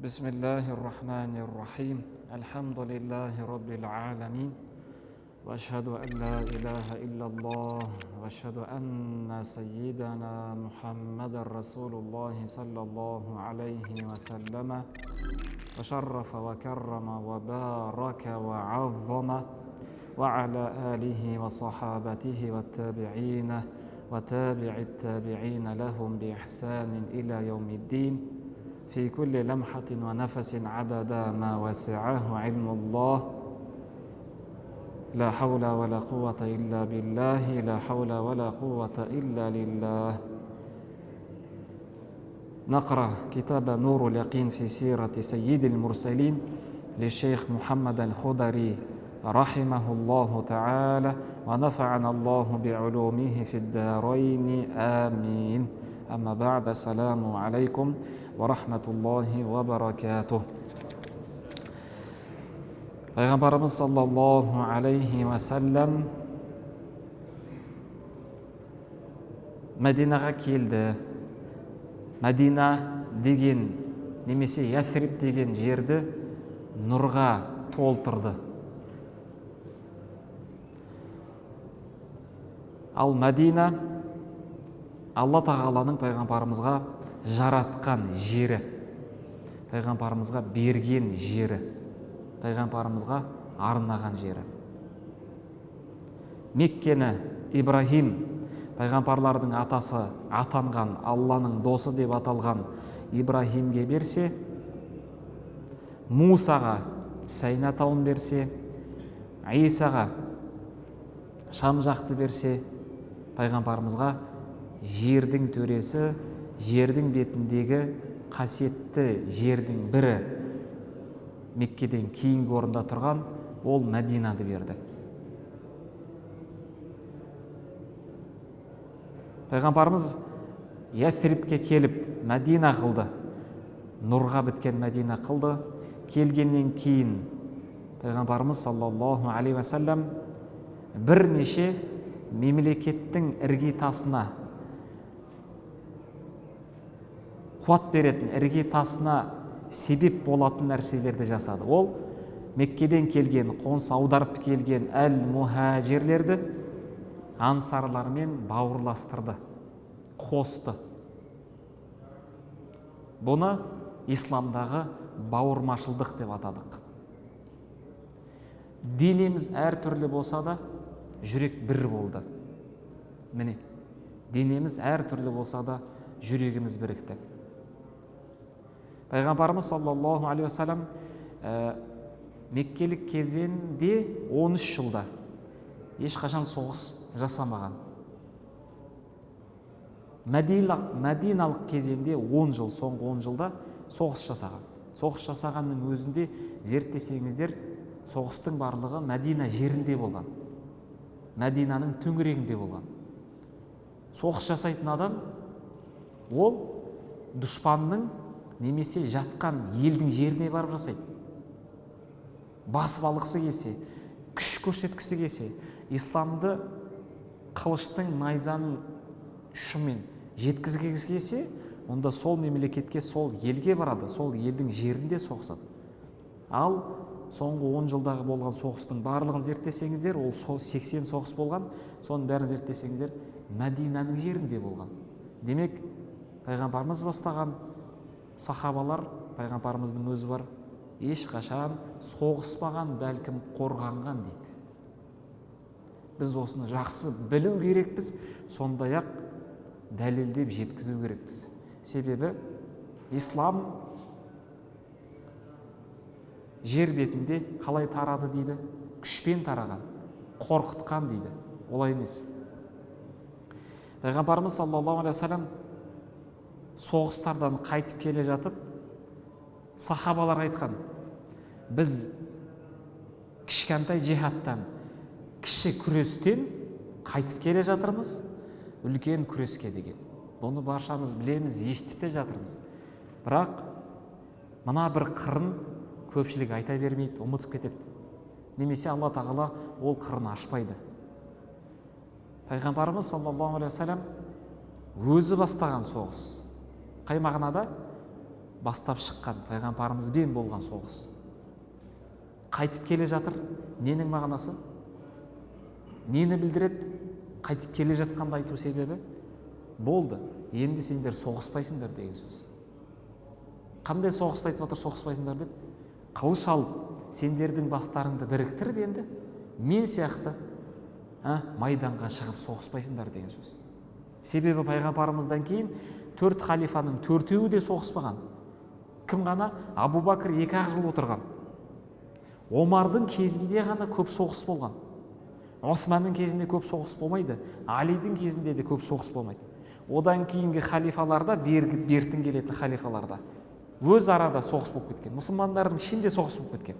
بسم الله الرحمن الرحيم الحمد لله رب العالمين وأشهد أن لا إله إلا الله وأشهد أن سيدنا محمد رسول الله صلى الله عليه وسلم وشرف وكرم وبارك وعظم وعلى آله وصحابته والتابعين وتابع التابعين لهم بإحسان إلى يوم الدين في كل لمحة ونفس عدد ما وسعه علم الله لا حول ولا قوة إلا بالله لا حول ولا قوة إلا لله. نقرأ كتاب نور اليقين في سيرة سيد المرسلين للشيخ محمد الخضري رحمه الله تعالى ونفعنا الله بعلومه في الدارين آمين. أما بعد السلام عليكم ورحمة الله وبركاته. Пайғамбарымыз саллаллаху алейхи уассалам Мәдинаға келді. Мәдина деген немесе Ясриб деген жерді нұрға толтырды. Ал Мәдина Алла тағаланың пайғамбарымызға жаратқан жері, пайғамбарымызға берген жері, пайғамбарымызға арнаған жері. Меккені Ибрахим, пайғамбарлардың атасы атанған, Алланың досы деп аталған Ибрахимге берсе, Мусаға Сайна тауын берсе, Исаға Шам жақты берсе, пайғамбарымызға жердің төресі, жердің бетіндегі қасиетті жердің бірі Меккеден кейінгі орында тұрған ол Мәдинады берді. Пайғамбарымыз Ясрибке келіп Мәдина қылды, нұрға біткен Мәдина қылды. Келгеннен кейін пайғамбарымыз саллаллаху алейхи уассалам бірнеше мемлекеттің іргетасына, қуат беретін іргетасына себеп болатын нәрселерді жасады. Ол Меккеден келген, қоныс аударып келген әл-мухажирлерді ансарлармен бауырластырды, қосты. Бұны исламдағы бауырмашылдық деп атадық. Денеміз әр түрлі болса да, жүрек бір болды. Міне, денеміз әр түрлі болса да, жүрегіміз бірікті. Пайғамбарымыз саллаллаху алейхи уассалам меккелік кезеңде 13 жылда ешқашан соғыс жасамаған. Мәдиналық кезеңде 10 жыл, соңғы 10 жылда соғыс жасаған. Соғыс жасағанның өзінде зерттесеңіздер, соғыстың барлығы Мәдина жерінде болған. Мәдинаның төңірегінде болған. Соғыс жасайтын адам ол дұшпанның немесе жатқан елдің жеріне барып жасайды. Басып алғысы келсе, күш көрсеткісі келсе, исламды қылыштың, найзаның ұшымен жеткізгісі келсе, онда сол мемлекетке, сол елге барады, сол елдің жерінде соғысады. Ал соңғы 10 жылдағы болған соғыстың барлығын зерттесеңіздер, ол 80 соғыс болған, соның бәрін зерттесеңіздер, Мәдинаның жерінде болған. Демек, пайғамбарымыз бастаған сахабалар, пайғамбарымыздың өзі бар, ешқашан соғыспаған, бәлкім қорғанған дейді. Біз осыны жақсы білу керекпіз, сондай-ақ дәлелдеп жеткізу керекпіз. Себебі ислам жер бетінде қалай тарады дейді? Күшпен тараған, қорқытқан дейді. Олай емес. Пайғамбарымыз саллаллаху алейхи уассалам соғыстардан қайтып келе жатып, сахабалар айтқан, біз кішкентай жихадтан, кіші күрестен қайтып келе жатырмыз, үлкен күреске деген. Бұны баршамыз білеміз, естіп те жатырмыз. Бірақ мына бір қырын көпшілік айта бермейді, ұмытып кетеді. Немесе Алла тағала ол қырын ашпайды. Пайғамбарымыз саллаллаху алейхи уассалам өзі бастаған соғыс. Қай мағынада? бастап шыққан пайғамбарымызбен болған соғыс қайтып келе жатыр. Ненің мағынасы? Нені білдіреді? Қайтып келе жатқанды айту себебі болды. Енді сендер соғыспайсыңдар деген сөз. Қандай соғысты айтып жатыр, соғыспайсыңдар деп? Қылыш алып, сендердің бастарыңды біріктіріп, енді мен сияқты майданға шығып соғыспайсыңдар деген сөз. Себебі пайғамбарымыздан кейін 4 халифаның 4-еуі де соғыспаған. Кім ғана? Абу Бәкір 2 жыл отырған. Омардың кезінде ғана көп соғыс болған. Османның кезінде көп соғыс болмайды. Алидің кезінде де көп соғыс болмайды. Одан кейінгі халифаларда, бертін келетін халифаларда өз арада соғыс болып кеткен. Мұсылмандардың ішінде соғыс болып кеткен.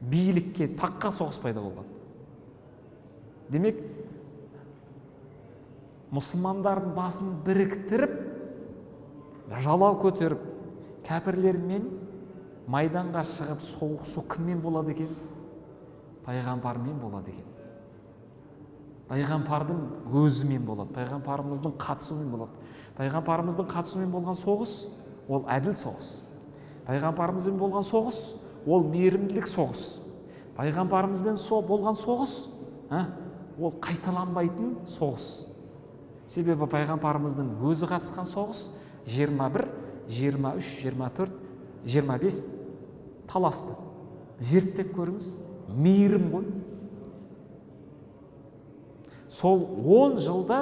Билікке, таққа соғыс пайда болған. Демек, мұсылмандардың басын біріктіріп, жалау көтеріп, кәпірлермен майданға шығып соғысу кіммен болады екен? Пайғамбармен болады екен. Пайғамбардың өзімен болады, пайғамбарымыздың қатысуымен болады. Пайғамбарымыздың қатысуымен болған соғыс ол әділ соғыс. Пайғамбарымызбен болған соғыс ол мейірімділік соғыс. Пайғамбарымызбен болған соғыс ол қайталанбайтын соғыс. Себебі пайғамбарымыздың өзі қатысқан соғыс 21, 23, 24, 25 таласты. Зерттеп көріңіз, мейірім ғой. Сол 10 жылда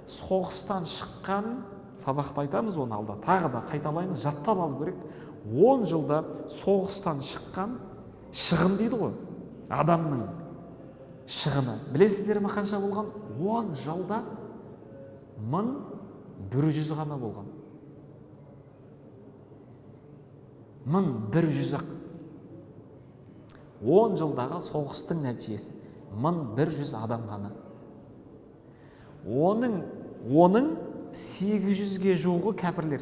соғыстан шыққан, сабақта айтамыз оны алда, тағы да қайталаймыз, жаттап алу керек. 10 жылда соғыстан шыққан шығын дейді ғой, адамның шығыны. Білесіздер ме қанша болған? 10 жылда 1100 ғана болған. 1100-ақ. 10 жылдағы соғыстың нәтижесі 1100 адам ғана. Оның 800-ге жуығы кәпірлер.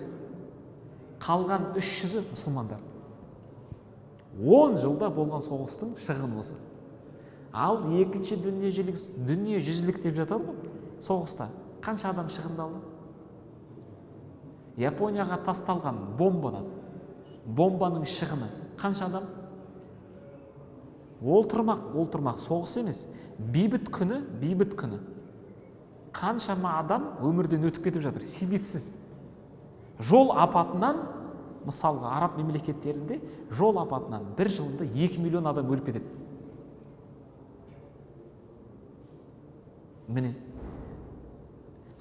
Қалған 300-і мұсылмандар. 10 жылда болған соғыстың шығыны осы. Ал екінші дүниежүзілік деп жатады ғой, соғыста қанша адам шығындалды? Японияға тасталған бомбаның шығыны қанша адам? Ол тұрмақ соғыс емес. Бейбіт күні қаншама адам өмірден өтіп кетіп жатыр, себепсіз. Жол апатынан, мысалға араб мемлекеттерінде жол апатынан бір жылда 2 миллион адам өліп кетеді. Міне,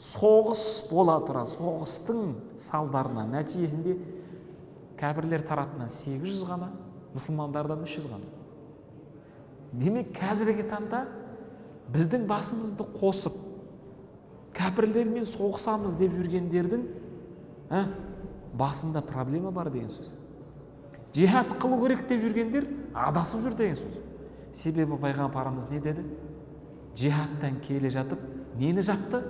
соғыс бола тұра, соғыстың салдарынан, нәтижесінде кәпірлер тарапынан 800 ғана, мұсылмандардан 300 ғана. Демек, қазіргі таңда біздің басымызды қосып, кәпірлермен соғысамыз деп жүргендердің басында проблема бар деген сөз. Жихад қылу керек деп жүргендер адасып жүр деген сөз. Себебі пайғамбарымыз не деді? Жихадтан келе жатып, нені жапты?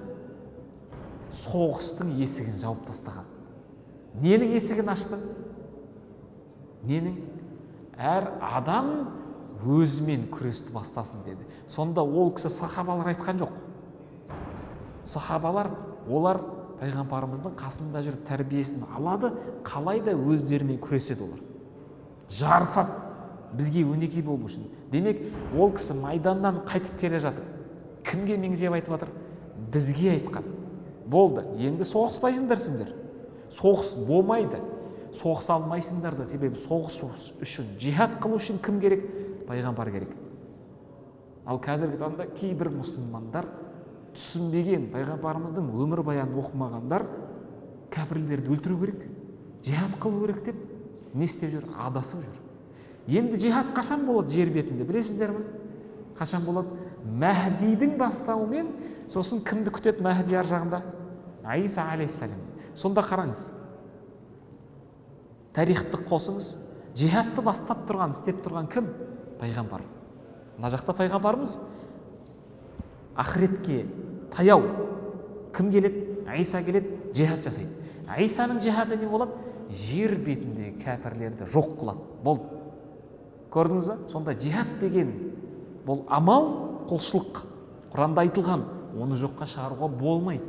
Соғыстың есігін жауып тастаған. Ненің есігін ашты? Ненің? Әр адам өзімен күресті бастасын деді. Сонда ол кісі сахабалар айтқан жоқ. Сахабалар, олар пайғамбарымыздың қасында жүріп тәрбиесін алады, қалай да өздерімен күреседі олар. Жарысады, бізге өнеге болу үшін. Демек, ол кісі майданнан қайтып келе жатып, кімге меңзеп айтып жатыр? Бізге айтқан. Болды, енді соғыспайсыңдар сендер. Соғыс болмайды. Соғыс алмайсыңдар да, себебі соғыс үшін, жихад қылу үшін кім керек? Пайғамбар керек. Ал қазіргі таңда кейбір мұсылмандар түсінбеген, пайғамбарымыздың өмір баянын оқымағандар кәпірлерді өлтіру керек, жихад қылу керек деп не істеп жүр? Адасып жүр. Енді жихад қашан болады жер бетінде? Білесіздер ме? Қашан болады? Мәхдидің бастауымен, сосын кімді күтеді Мәхди ар жағында? Иса алейхиссалам. Сонда қараңыз. Тарихты қосыңыз. Жихадты бастап тұрған, істеп тұрған кім? Пайғамбар. Мына жақта пайғамбарымыз ақыретке таяу. Кім келеді? Иса келеді, жихад жасайды. Исаның жихады не болады? Жер бетінде кәпірлерді жоқ қылады. Болды. Көрдіңіз ба? Сонда жихад деген бұл амал, құлшылық. Құранда айтылған, оны жоққа шығаруға болмайды.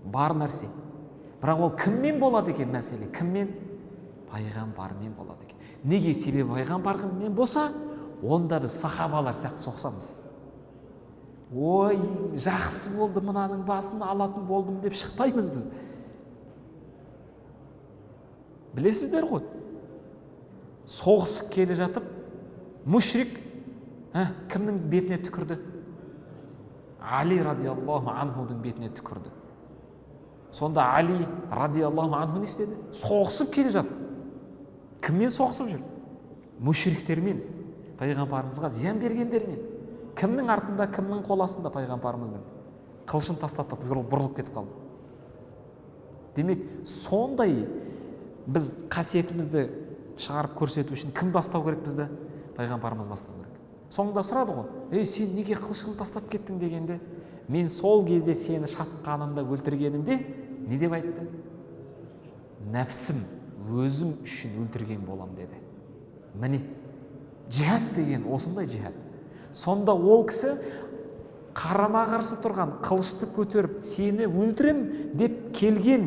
Бар нәрсе. Бірақ ол кіммен болады екен мәселе? Кіммен? Пайғамбармен болады екен. Неге? Себебі пайғамбармен болса, онда біз сахабалар сияқты соқсамыз. Ой, жақсы болды, мынаның басын алатын болдым деп шықпаймыз біз. Білесіздер ғой, соғысып келе жатып, мүшрик кімнің бетіне түкірді? Али радиаллаху анхудың бетіне түкірді. Сонда Али радиаллаху анху не істеді? Соғысып келе жатып. Кіммен соғысып жүр? Мүшриктермен, пайғамбарымызға зиян бергендермен. Кімнің артында, кімнің қол астында? Пайғамбарымыздың. Қылышын тастап бұрылып кетіп қалды. Демек, сондай біз қасиетімізді шығарып көрсету үшін кім бастау керек бізді? Пайғамбарымыз бастау керек. Соңында сұрады ғой, сен неге қылышын тастап кеттің дегенде, мен сол кезде сені шапқанымда, өлтіргенімде не деп айтты? Нәпсім, өзім үшін өлтірген болам деді. Міне, жихад деген осындай жихад. Сонда ол кісі қарама қарсы тұрған, қылышты көтеріп сені өлтірем деп келген,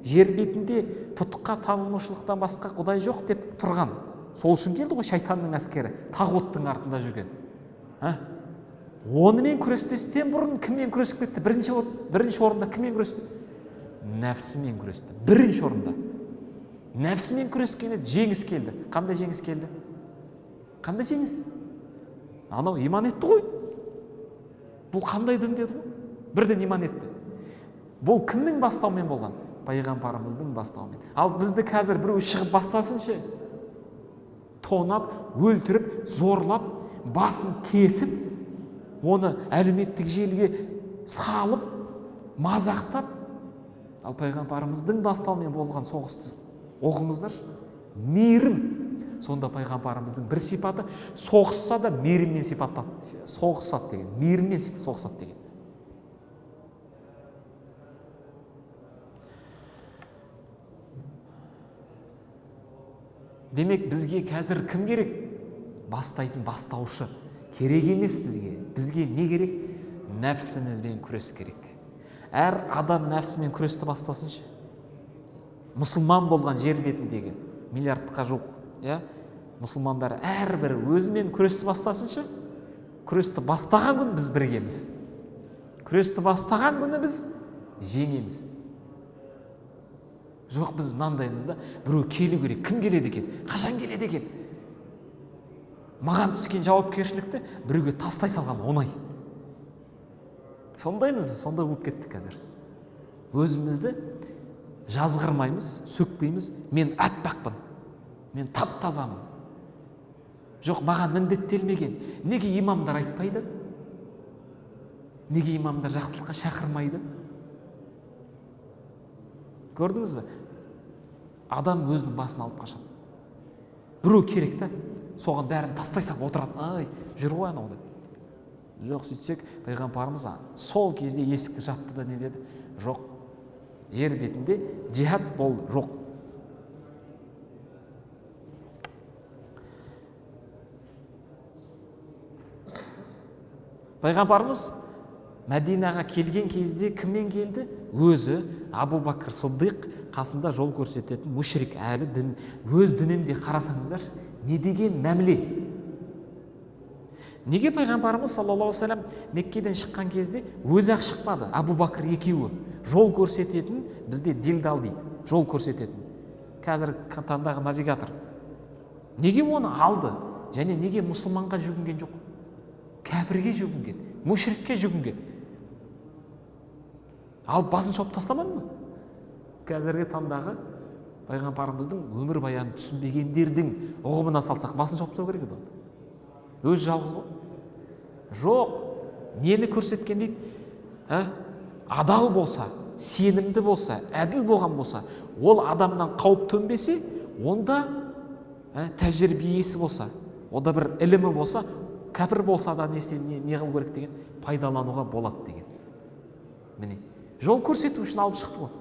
жер бетінде пұтқа табынушылықтан басқа құдай жоқ деп тұрған. Сол үшін келді ғой шайтанның әскері, тағуттың артында жүрген. Онымен күреспестен бұрын кіммен күресіп кетті? Бірінші орында кіммен күресті? Нәпсімен күресті. Бірінші орында. Нәпсімен күрескенде жеңіс келді. Қандай жеңіс келді? Қандай жеңіс? Анау иман етті ғой. Бұл қандай дін деді ғой? Бірден иман етті. Бұл кімнің бастауымен болған? Пайғамбарымыздың бастауымен. Ал бізді қазір біреу шығып бастасыншы, тонап, өлтіріп, зорлап, басын кесіп, оны әлеуметтік желіге салып, мазақтап, ал пайғамбарымыздың бастауымен болған соғысты оқыңыздар. Мейірім. Сонда пайғамбарымыздың бір сипаты, соғысса да мейіріммен соғысады деген. Мейіріммен соғысады деген. Демек, бізге қазір кім керек? Бастайтын бастаушы керек емес бізге. Бізге не керек? Нәпсімізбен күрес керек. Әр адам нәпсімен күресті бастасыншы. Мұсылман болған жер бетіндегі миллиардқа жуық, мұсылмандар әрбір өзімен күресті бастасыншы. Күресті бастаған күн біз біргеміз. Күресті бастаған күні біз жеңеміз. Жоқ, біз мынандаймыз да, біреу келу керек. Кім келеді екен? Қашан келеді екен? Маған түскен жауапкершілікті біреуге тастай салған оңай. Сондаймыз біз, сонда болып кеттік қазір. Өзімізді жазғырмаймыз, сөкпейміз. Мен аппақпын, мен тап-тазамын. Жоқ, маған міндеттелмеген. Неге имамдар айтпайды? Неге имамдар жақсылыққа шақырмайды? Көрдіңіз бе? Адам өзінің басын алып қашады. Біреу керек та, соған бәрін тастайсақ отырады. Ай, жүр ғой анау деп. Жоқ, сөйтсек, пайғамбарымыз сол кезде есікті жапты да не деді? Жоқ, жер бетінде жихад бол, жоқ. Пайғамбарымыз Мәдинаға келген кезде кіммен келді? Өзі Абу Бакр Сыддиқ, қасында жол көрсететін мүшрик, әлі дін, өз дінінде қарасаңыздар, не деген мәміле. Неге пайғамбарымыз саллаллаху алейхи вассалам Меккеден шыққан кезде өзі ақ шықпады? Абу Бакр екеуі жол көрсететін, бізде дилдал дейді, жол көрсететін. Қазіргі таңдағы навигатор. Неге оны алды? Және неге мұсылманға жүгінген жоқ? Кәпірге жүгінген, мүшрикке жүгінген. Алып басын шауып тастамады ма? Қазіргі таңдағы пайғамбарымыздың өмір баянын түсінбегендердің ұғымына салсақ, басын шауып тастау керек еді. Өз жалғыз ғой. Жоқ, нені көрсеткен дейді? Адал болса, сенімді болса, әділ болған болса, ол адамнан қауіп төнбесе, онда тәжірибесі болса, онда бір ілімі болса, кәпір болса да не қылу керек деген, пайдалануға болады деген. Міне, жол көрсету үшін алып шықты ғой.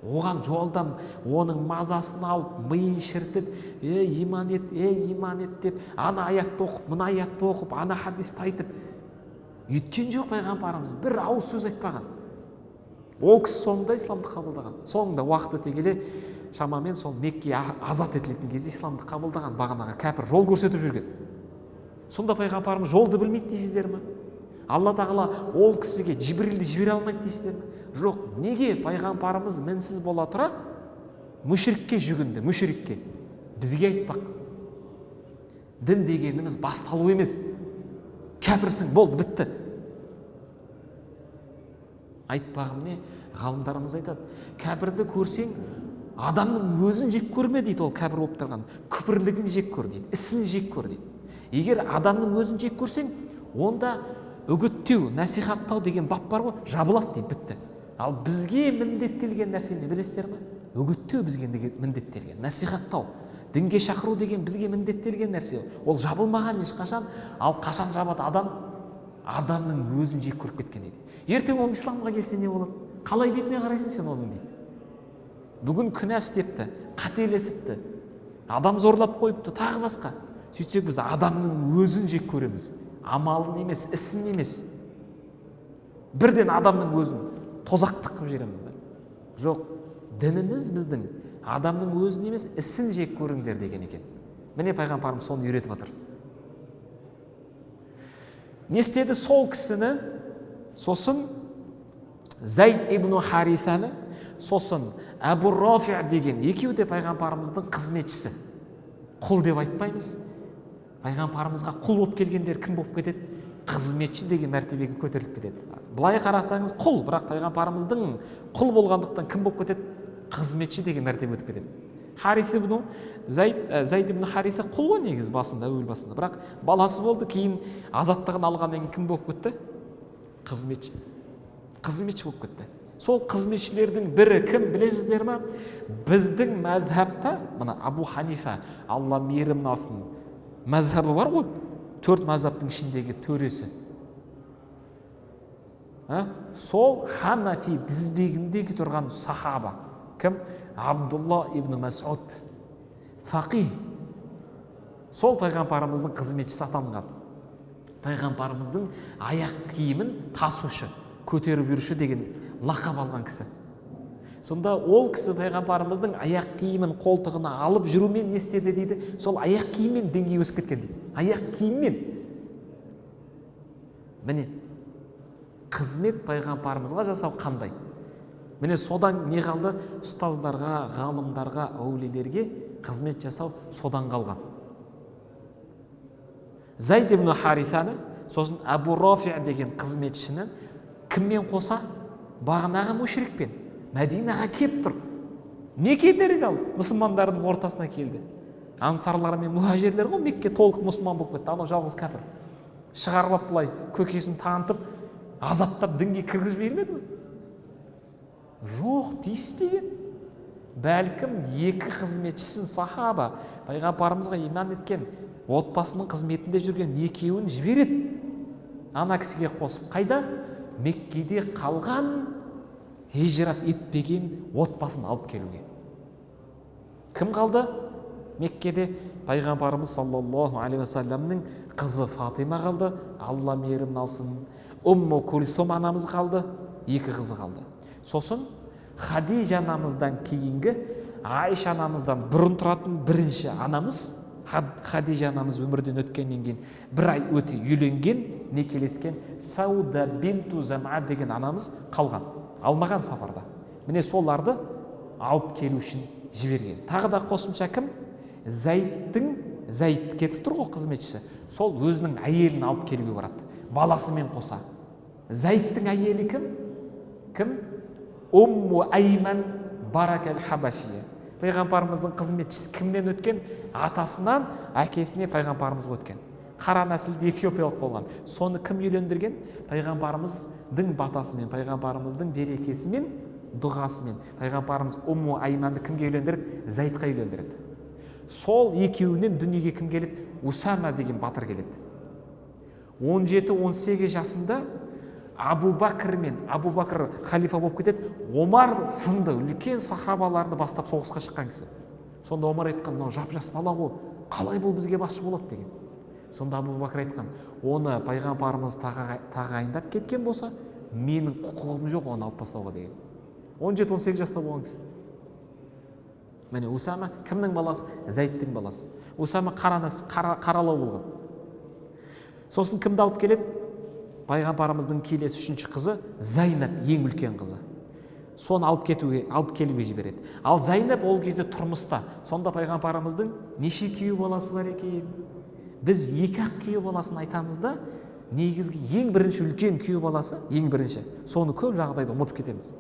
Оған жолдан оның мазасын алып, миын шіртіп, иман ет деп, ана аятты оқып, мына аятты оқып, ана хадисті айтып, үйткен жоқ пайғамбарымыз, бір ауыз сөз айтпаған. Ол кісі соңында исламды қабылдаған. Соңында уақыт өте келе шамамен сол Мекке азат етілетін кезде исламды қабылдаған, бағанағы кәпір жол көрсетіп жүрген. Сонда пайғамбарымыз жолды білмейді дейсіздер ме? Алла тағала ол кісіге Жибрилді жібере алмайды дейсіздер ме? Жоқ. Неге пайғамбарымыз мінсіз бола тұра мүшрикке жүгінді? Мүшрикке бізге айтпақ. Дін дегеніміз басталу емес. Кәпірсің, болды, бітті. Айтпағым не? Ғалымдарымыз айтады, кәпірді көрсең, адамның өзін жек көрме дейді. Ол кәпір болып тұрған күпірлігін жек көр дейді, ісін жек көр дейді. Егер адамның өзін жек көрсең, онда үгіттеу, насихаттау деген бап бар ғой, жабылады дейді, бітті. Ал бізге міндеттелген нәрсені білесіздер ме? Үгіттеу бізге міндеттелген, насихаттау, дінге шақыру деген бізге міндеттелген нәрсе. Ол жабылмаған ешқашан. Ал қашан жабады адам? Адамның өзін жек көріп кеткен дейді. Ертең ол исламға келсе не болады? Қалай бетіне қарайсың сен оның дейді. Бүгін күнә істепті, қателесіпті, адам зорлап қойыпты, тағы басқа. Сөйтсек біз адамның өзін жек көреміз. Амалын емес, ісін емес. Бірден адамның өзін тозақтық қылып жібереміз. Жоқ, дініміз біздің адамның өзін емес, ісін жек көріңдер деген екен. Міне пайғамбарымыз соны үйретіп жатыр. Не істеді сол кісіні? Сосын Зайд ибн Харисаны, сосын Абу Рафи деген екеуі де пайғамбарымыздың қызметшісі. Құл деп айтпаймыз. Пайғамбарымызға құл болып келгендер кім болып кетеді? Қызметші деген мәртебеге көтеріліп кетеді. Былай қарасаңыз құл, бірақ пайғамбарымыздың құл болғандықтан кім болып кетеді? Қызметші деген мәртебеге өтіп кетеді. Харис ибн Зайд ибн Хариса құл ғой негізі басында, әуел басында. Бірақ баласы болды, кейін азаттығын алғаннан кейін кім болып кетті? Қызметші. Қызметші болып кетті. Сол қызметшілердің бірі кім білесіздер ме? Біздің мәзһабта, мына Абу Ханифа, Алла мейірімін алсын, мәзһабы бар ғой, 4 мәзһабтың ішіндегі төресі. Сол Ханафи тізбегіндегі тұрған сахаба кім? Абдулла ибн Мас'уд, фақи. Сол пайғамбарымыздың қызметшісі атанған. Пайғамбарымыздың аяқ киімін тасушы, көтеріп жүруші деген лақап алған кісі. Сонда ол кісі пайғамбарымыздың аяқ киімін қолтығына алып жүрумен не істеді дейді? Сол аяқ киіммен деңгей өсіп кеткен дейді. Аяқ киіммен. Міне, қызмет пайғамбарымызға жасау қандай? Міне содан не қалды? Ұстаздарға, ғалымдарға, әулиелерге қызмет жасау содан қалған. Зайд ибн Харисаны, сосын Абу Рафи деген қызметшіні кіммен қоса? Бағанағы мүшрикпен Мәдинаға кеп тұр. Не кедергі ал? Мұсылмандардың ортасына келді. Ансарлар мен мұхажирлер ғой, Мекке толық мұсылман болып кетті. Анау жалғыз кәпір. Шығарылып бұлай көкесін танытып, азаптап дінге кіргізіп жібермеді ме? Жоқ, тиіспеген. Бәлкім екі қызметшісін сахаба, пайғамбарымызға иман еткен, отбасының қызметінде жүрген екеуін жібереді. Ана кісіге қосып, қайда? Меккеде қалған, хижрат етпеген отбасын алып келуге. Кім қалды? Меккеде пайғамбарымыз саллаллаху алейхи уассаламның қызы Фатима қалды, Алла мейірімін алсын. Умму Кульсум анамыз қалды, екі қызы қалды. Сосын Хадижа анамыздан кейінгі Айша анамыздан бұрын тұратын бірінші анамыз, Хадижа анамыз өмірден өткеннен кейін бір ай өте үйленген, некелескен Сауда бинту Зам'a деген анамыз қалған, алмаған сапарда. Міне соларды алып келу үшін жіберген. Тағы да қосымша кім? Зайд кетіп тұр ғой қызметшісі. Сол өзінің әйелін алып келуге барады, баласымен қоса. Зайдтың әйелі кім? Кім? Умму Айман Баракал Хабашия. Пайғамбарымыздың қызметшісі кімнен өткен? Атасынан әкесіне пайғамбарымызға өткен. Қара нәсілді эфиопиялық болған. Соны кім үйлендірген? Пайғамбарымыздың батасымен, пайғамбарымыздың берекесімен, дұғасымен. Пайғамбарымыз Умму Айманды кімге үйлендіреді? Зайдқа үйлендіреді. Сол екеуінен дүниеге кім келеді? Усама деген батыр келеді. 17-18 жасында Абу Бакр халифа болып кетеді. Омар сынды үлкен сахабаларды бастап соғысқа шыққан кісі. Сонда Омар айтқан, мынау жап-жас бала ғой, қалай бұл бізге басшы болады деген. Сонда Абу Бакр айтқан, оны пайғамбарымыз тағайындап кеткен болса, менің құқығым жоқ оны алып тастауға деген. 17-18 жаста болған кісі. Міне Усама кімнің баласы? Зайдтың баласы. Усама қаралау болған. Сосын кімді алып келеді? Пайғамбарымыздың келесі үшінші қызы Зайнап, ең үлкен қызы. Соны алып келуге жібереді. Ал Зайнап ол кезде тұрмыста. Сонда пайғамбарымыздың неше күйеу баласы бар екен? Біз 2-ақ күйеу баласын айтамыз да, негізгі ең бірінші үлкен күйеу баласы, ең бірінші. Соны көп жағдайда ұмытып кетеміз.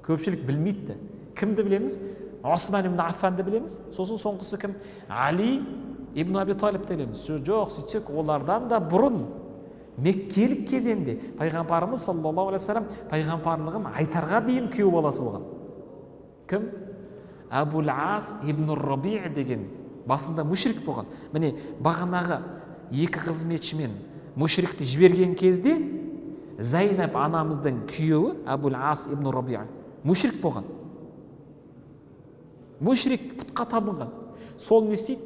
Көпшілік білмейді. Кімді білеміз? Осман ибн Аффанды білеміз. Сосын соңғысы кім? Али ибн Аби Талибті білеміз. Жоқ, сөйтсек олардан да бұрын Меккелік кезеңде пайғамбарымыз саллаллаху алейхи вассалам пайғамбарлығын айтарға дейін күйеу баласы болған. Кім? Абул Ас ибн Раби' деген басында мүшрик болған. Міне бағанағы 2 қызметшімен мүшрикті жіберген кезде Зайнап анамыздың күйеуі Абул Ас ибн Раби' мүшрик болған. Мүшрик, пұтқа табынған. Сол не істейді?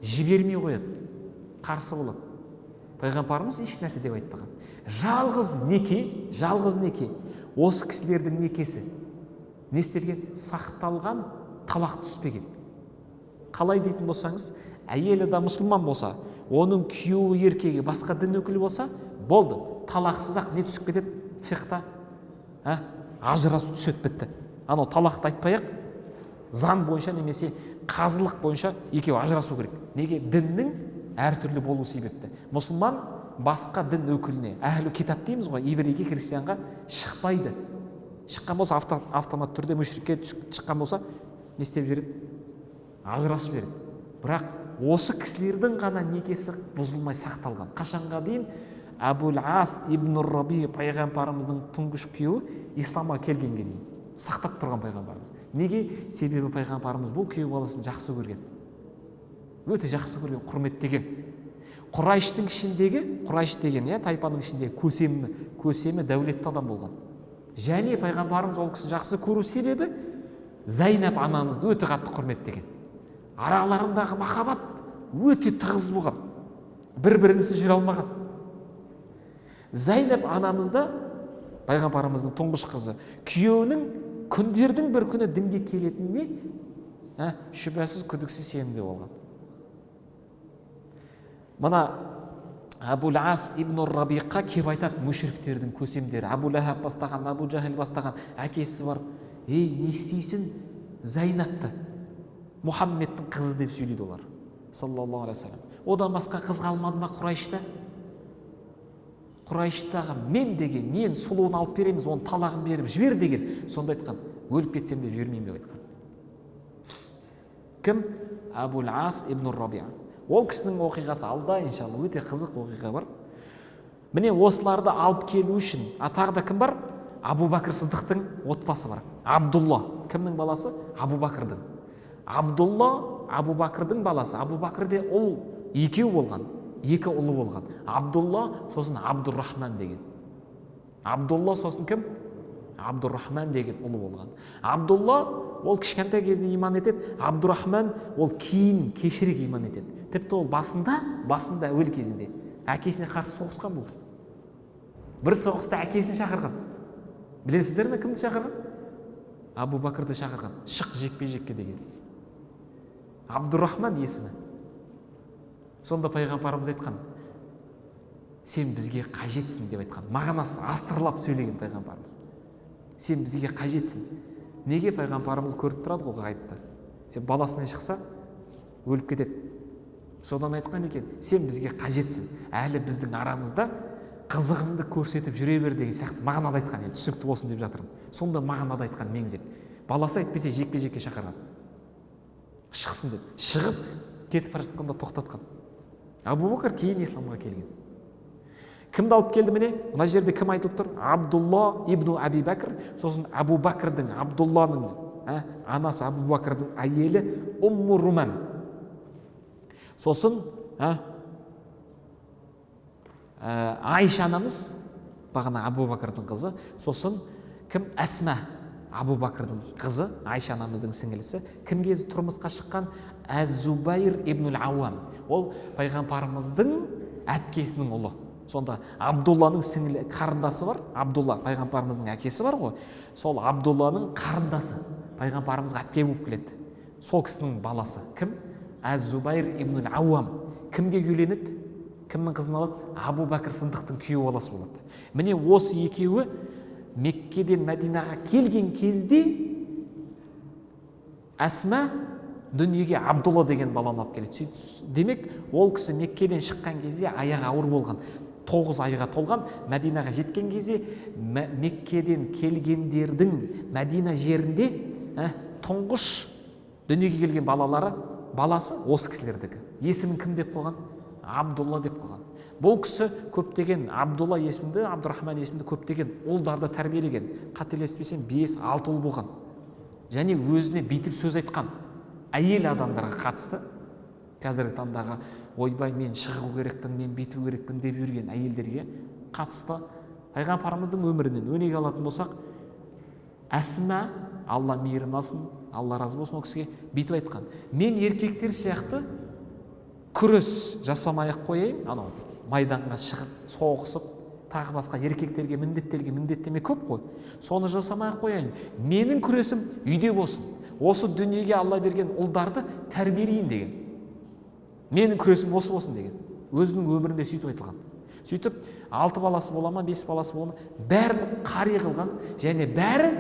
Жібермей қояды. Қарсы болады. Пайғамбарымыз еш нәрсе деп айтпаған. Жалғыз неке, осы кісілердің некесі не істелген? Сақталған, талақ түспеген. Қалай дейтін болсаңыз, әйелі да мұсылман болса, оның күйеуі еркегі басқа дін өкілі болса, болды. Талақсыз-ақ не түсіп кетеді? Фиқта ажырасу түседі, бітті. Анау талақты айтпай-ақ, заң бойынша немесе қазылық бойынша екеуі ажырасу керек. Неге? Діннің әртүрлі болу себепті. Мұсылман басқа дін өкіліне, әхлі китап дейміз ғой, еврейге, христианға шықпайды. Шыққан болса, автомат түрде мүшрикке шыққан болса, не істеп жібереді? Ажырасып жібереді. Бірақ осы кісілердің ғана некесі бұзылмай сақталған. Қашанға дейін? Абул Ас ибн Раби пайғамбарымыздың тұңғыш күйеуі исламға келгенге дейін сақтап тұрған пайғамбарымыз. Неге? Себебі пайғамбарымыз бұл күйеу баласын жақсы көрген. Өте жақсы көрген, құрметтеген. Құрайштың деген, тайпаның ішіндегі көсемі дәулетті адам болған. Және пайғамбарымыз ол кісі жақсы көру себебі Зайнап анамызды өте қатты құрметтеген. Араларындағы махаббат өте тығыз болған. Бір-бірінсіз жүре алмаған. Зайнап анамызда пайғамбарымыздың тұңғыш қызы, күйеуінің күндердің бір күні дінге келетініне шүбәсіз күдіксіз сенімде болған. Мына Абул Ас ибн Рабиқа кеп айтады мүшриктердің көсемдері, Абу Лахаб бастаған, Абу Жахил бастаған әкесі бар. Ей, не істейсің Зайнапты? Мұхаммедтің қызы деп сөйлейді олар. Саллаллаху алейхи вассалам. Одан басқа қыз қалмады ма Құрайшта? Құрайштағы мен деген, нен сұлуын алып береміз, оның талағын беріп жібер деген. Сонда айтқан, өліп кетсем де жібермеймін деп айтқан. Кім? Абул Ас ибн Раби'a. Ол кісінің оқиғасы алда, иншалла, өте қызық оқиға бар. Міне осыларды алып келу үшін, тағы кім бар? Абу Бәкір Сыдықтың отбасы бар. Абдулла. Кімнің баласы? Абу Бәкірдің. Абдулла Абу Бәкірдің баласы. Абу Бәкірде ұл екеу болған. 2 ұлы болған. Абдулла, сосын Абдуррахман деген. Абдулла, сосын кім? Абдуррахман деген ұлы болған. Абдулла ол кішкентай кезінде иман етеді. Абдуррахман ол кейін кешірек иман етеді. Тіпті ол басында әуел кезінде әкесіне қарсы соғысқан бұл кісі. Бір соғыста әкесін шақырған. Білесіздер ме кімді шақырған? Абу Бәкірді шақырған. Шық жекпе-жекке деген. Абдуррахман есімі. Сонда пайғамбарымыз айтқан, сен бізге қажетсің деп айтқан. Мағынасы астырлап сөйлеген пайғамбарымыз. Сен бізге қажетсің. Неге? Пайғамбарымыз көріп тұрады ғой ғайыпты. Сен баласымен шықса, өліп кетеді. Содан айтқан екен, сен бізге қажетсің. Әлі біздің арамызда қызығыңды көрсетіп жүре бер деген сияқты мағынада айтқан. Түсінікті болсын деп жатырмын. Сонда мағынада айтқан меңзеп. Баласы айтпесе жекпе-жекке шақырған. Шықсын деп. Шығып, кетіп бара жатқанда тоқтатқан. Абу Бәкір кейін исламға келген. Кімді алып келді міне? Мына жерде кім айтылып тұр? Абдулла ибн Аби Бәкір, сосын Абу Бәкірдің, Абдулланың анасы Абу Бәкірдің әйелі Умму Руман. Сосын Айша анамыз, бағана Абу Бәкірдің қызы, сосын кім? Әсма, Абу Бәкірдің қызы, Айша анамыздың сіңілісі. Кім кезі тұрмысқа шыққан? Әз-Зубайр ибн Ауам. Ол пайғамбарымыздың әпкесінің ұлы. Сонда Абдулланың сіңілі қарындасы бар, Абдулла пайғамбарымыздың әкесі бар ғой, сол Абдулланың қарындасы пайғамбарымызға әпке болып келеді. Сол кісінің баласы кім? Әз-Зубайр ибн Ауам. Кімге үйленеді? Кімнің қызын алады? Абу Бәкір Сындықтың күйеу баласы болады. Міне осы екеуі Меккеден Мәдинаға келген кезде Әсма дүниеге Абдулла деген баланы алып келеді. Демек, ол кісі Меккеден шыққан кезде аяғы ауыр болған. 9 айға толған. Мәдинаға жеткен кезде Меккеден келгендердің Мәдина жерінде тұңғыш дүниеге келген баласы осы кісілердікі. Есімін кім деп қойған? Абдулла деп қойған. Бұл кісі көптеген Абдулла есімді, Абдурахман есімді көптеген ұлдарды тәрбиелеген. Қателеспесем 5-6 ұл болған. Және өзіне бүйтіп сөз айтқан әйел адамдарға қатысты. Қазіргі таңдағы ойбай мен шығу керекпін, мен бүйту керекпін деп жүрген әйелдерге қатысты пайғамбарымыздың өмірінен өнеге алатын болсақ, Әсма, Алла мейірін алсын, Алла разы болсын, ол кісіге бүйтіп айтқан: мен еркектер сияқты күрес жасамай-ақ қояйын, анау майданға шығып, соғысып, тағы басқа еркектерге міндеттеме көп қой. Соны жасамай-ақ қояйын. Менің күресім үйде болсын. Осы дүниеге Алла берген ұлдарды тәрбиелейін деген. Менің күресім осы болсын деген. Өзінің өмірінде сөйтіп айтылған. Сөйтіп 6 баласы бола ма, 5 баласы бола ма, бәрін қари қылған, және бәрі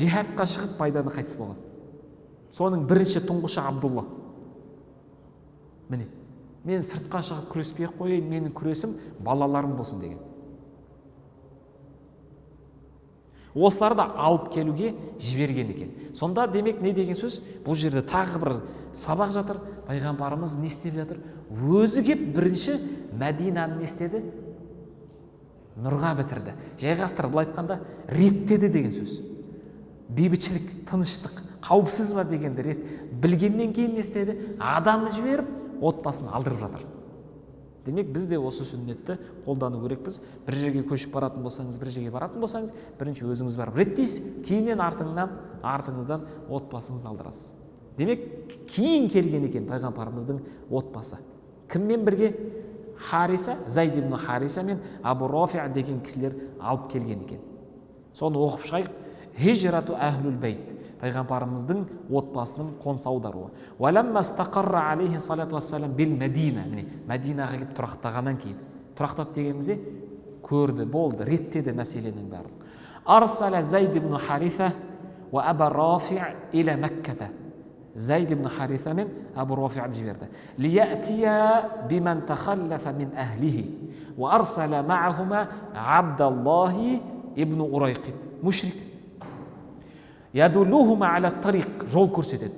жихадқа шығып майданда қайтыс болған. Соның бірінші тұңғышы Абдулла. Міне, мен сыртқа шығып күреспей қойайын, менің күресім балаларым болсын деген. Осыларды алып келуге жіберген екен. Сонда демек не деген сөз? Бұл жерде тағы бір сабақ жатыр. Пайғамбарымыз не істеп жатыр? Өзі кеп бірінші Мәдинаны не істеді? Нұрға бітірді. Жайғастырып, былай айтқанда реттеді деген сөз. Бейбітшілік, тыныштық, қауіпсіз ба дегенді рет білгеннен кейін не істеді? Адамды жіберіп, отбасын алдырып жатыр. Демек, біз де осы сүннетті қолдану керекпіз. Бір жерге көшіп баратын болсаңыз, бір жерге баратын болсаңыз, бірінші өзіңіз барып реттейсіз, кейіннен артыңыздан отбасыңызды алдырасыз. Демек, кейін келген екен пайғамбарымыздың отбасы. Кіммен бірге? Хариса, Зайд ибн Хариса мен Абу Рафи деген кісілер алып келген екен. Соны оқып шығайық. Хижрату ахлул бейт. Пайғамбарымыздың отбасының қоныс аударуы. Валамма стақарра алейхи салату вассалам бил Мәдина. Мәдинаға келіп тұрақтағаннан кейін. Тұрақтады дегенімізде көрді, болды, реттеді мәселенің барлығы. Арсала Зайд ибн Хариса ва Абу Рафи иля Мәкката. Зайд ибн Хариса мен Абу Рафи'ді жіберді. Лиятия биман тахаллафа мин ахлихи. Ва арсала ма'ахума Абдаллахи ибн Урайқид. Мушрик. Ядуллухума аля тариқ. Жол көрсетеді.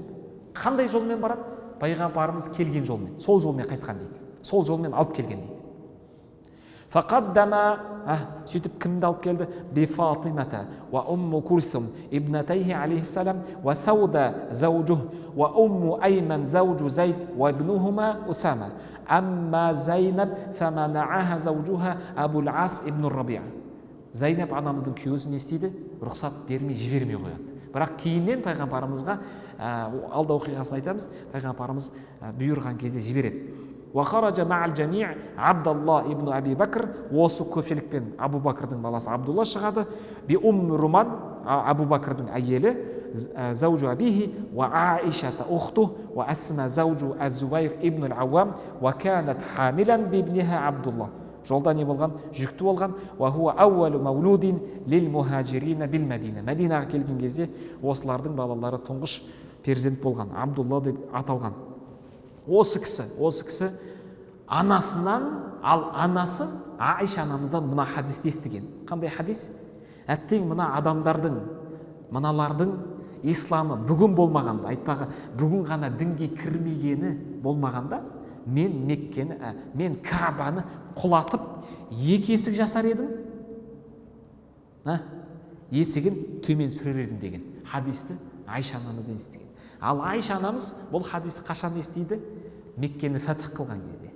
Қандай жолмен барады? Пайғамбарымыз келген жолмен. Сол жолмен қайтқан дейді. Сол жолмен алып келген дейді. Фақаддама, сөйтіп кімді алып келді? Би Фатимата ва умму Курсум ибнатайхи алейхиссалам ва Сауда заужух ва умму Айман заужу Зайд ва ибнухума Усама. Амма Зайнаб фаманааха заужуха Абул Ас ибн Рабиа. Зайнаб анамыздың күйеуі не істейді? Рұқсат бермей, жібермей қояды. Бірақ кейіннен пайғамбарымызға алда оқиғасын айтамыз, пайғамбарымыз бұйырған кезде жібереді. وخرج مع الجميع عبد الله ابن أبي بكر. Осы көпшілікпен Абу Бакрдың баласы Абдулла шығады. Би Руман, Абу Бакрдың әйелі, заужу Абихи, ва Аишата ухту, ва Асма заужу Az-Зубайр ибн Ал-Ауам, ва канат хамилан би ибниха Абдулла. Жолда не болған? Жүкті болған. Ва хуа ауалу маулудин лил мухаджирина бил Мәдина. Мәдинаға келген кезде осылардың балалары тұңғыш перзент болған, Абдулла деп аталған. Осы кісі анасынан, ал анасы Аиша анамыздан мына хадисті естіген. Қандай хадис? Әттең мына адамдардың, мыналардың исламы бүгін болмағанда, айтпағы бүгін ғана дінге кірмегені болмағанда, мен Меккені, мен Каабаны құлатып, екі есік жасар едім, есігін төмен сүрер едім деген хадисті Айша анамыздан естіген. Ал Айша анамыз бұл хадисті қашан естиді? Меккені фәтх қылған кезде.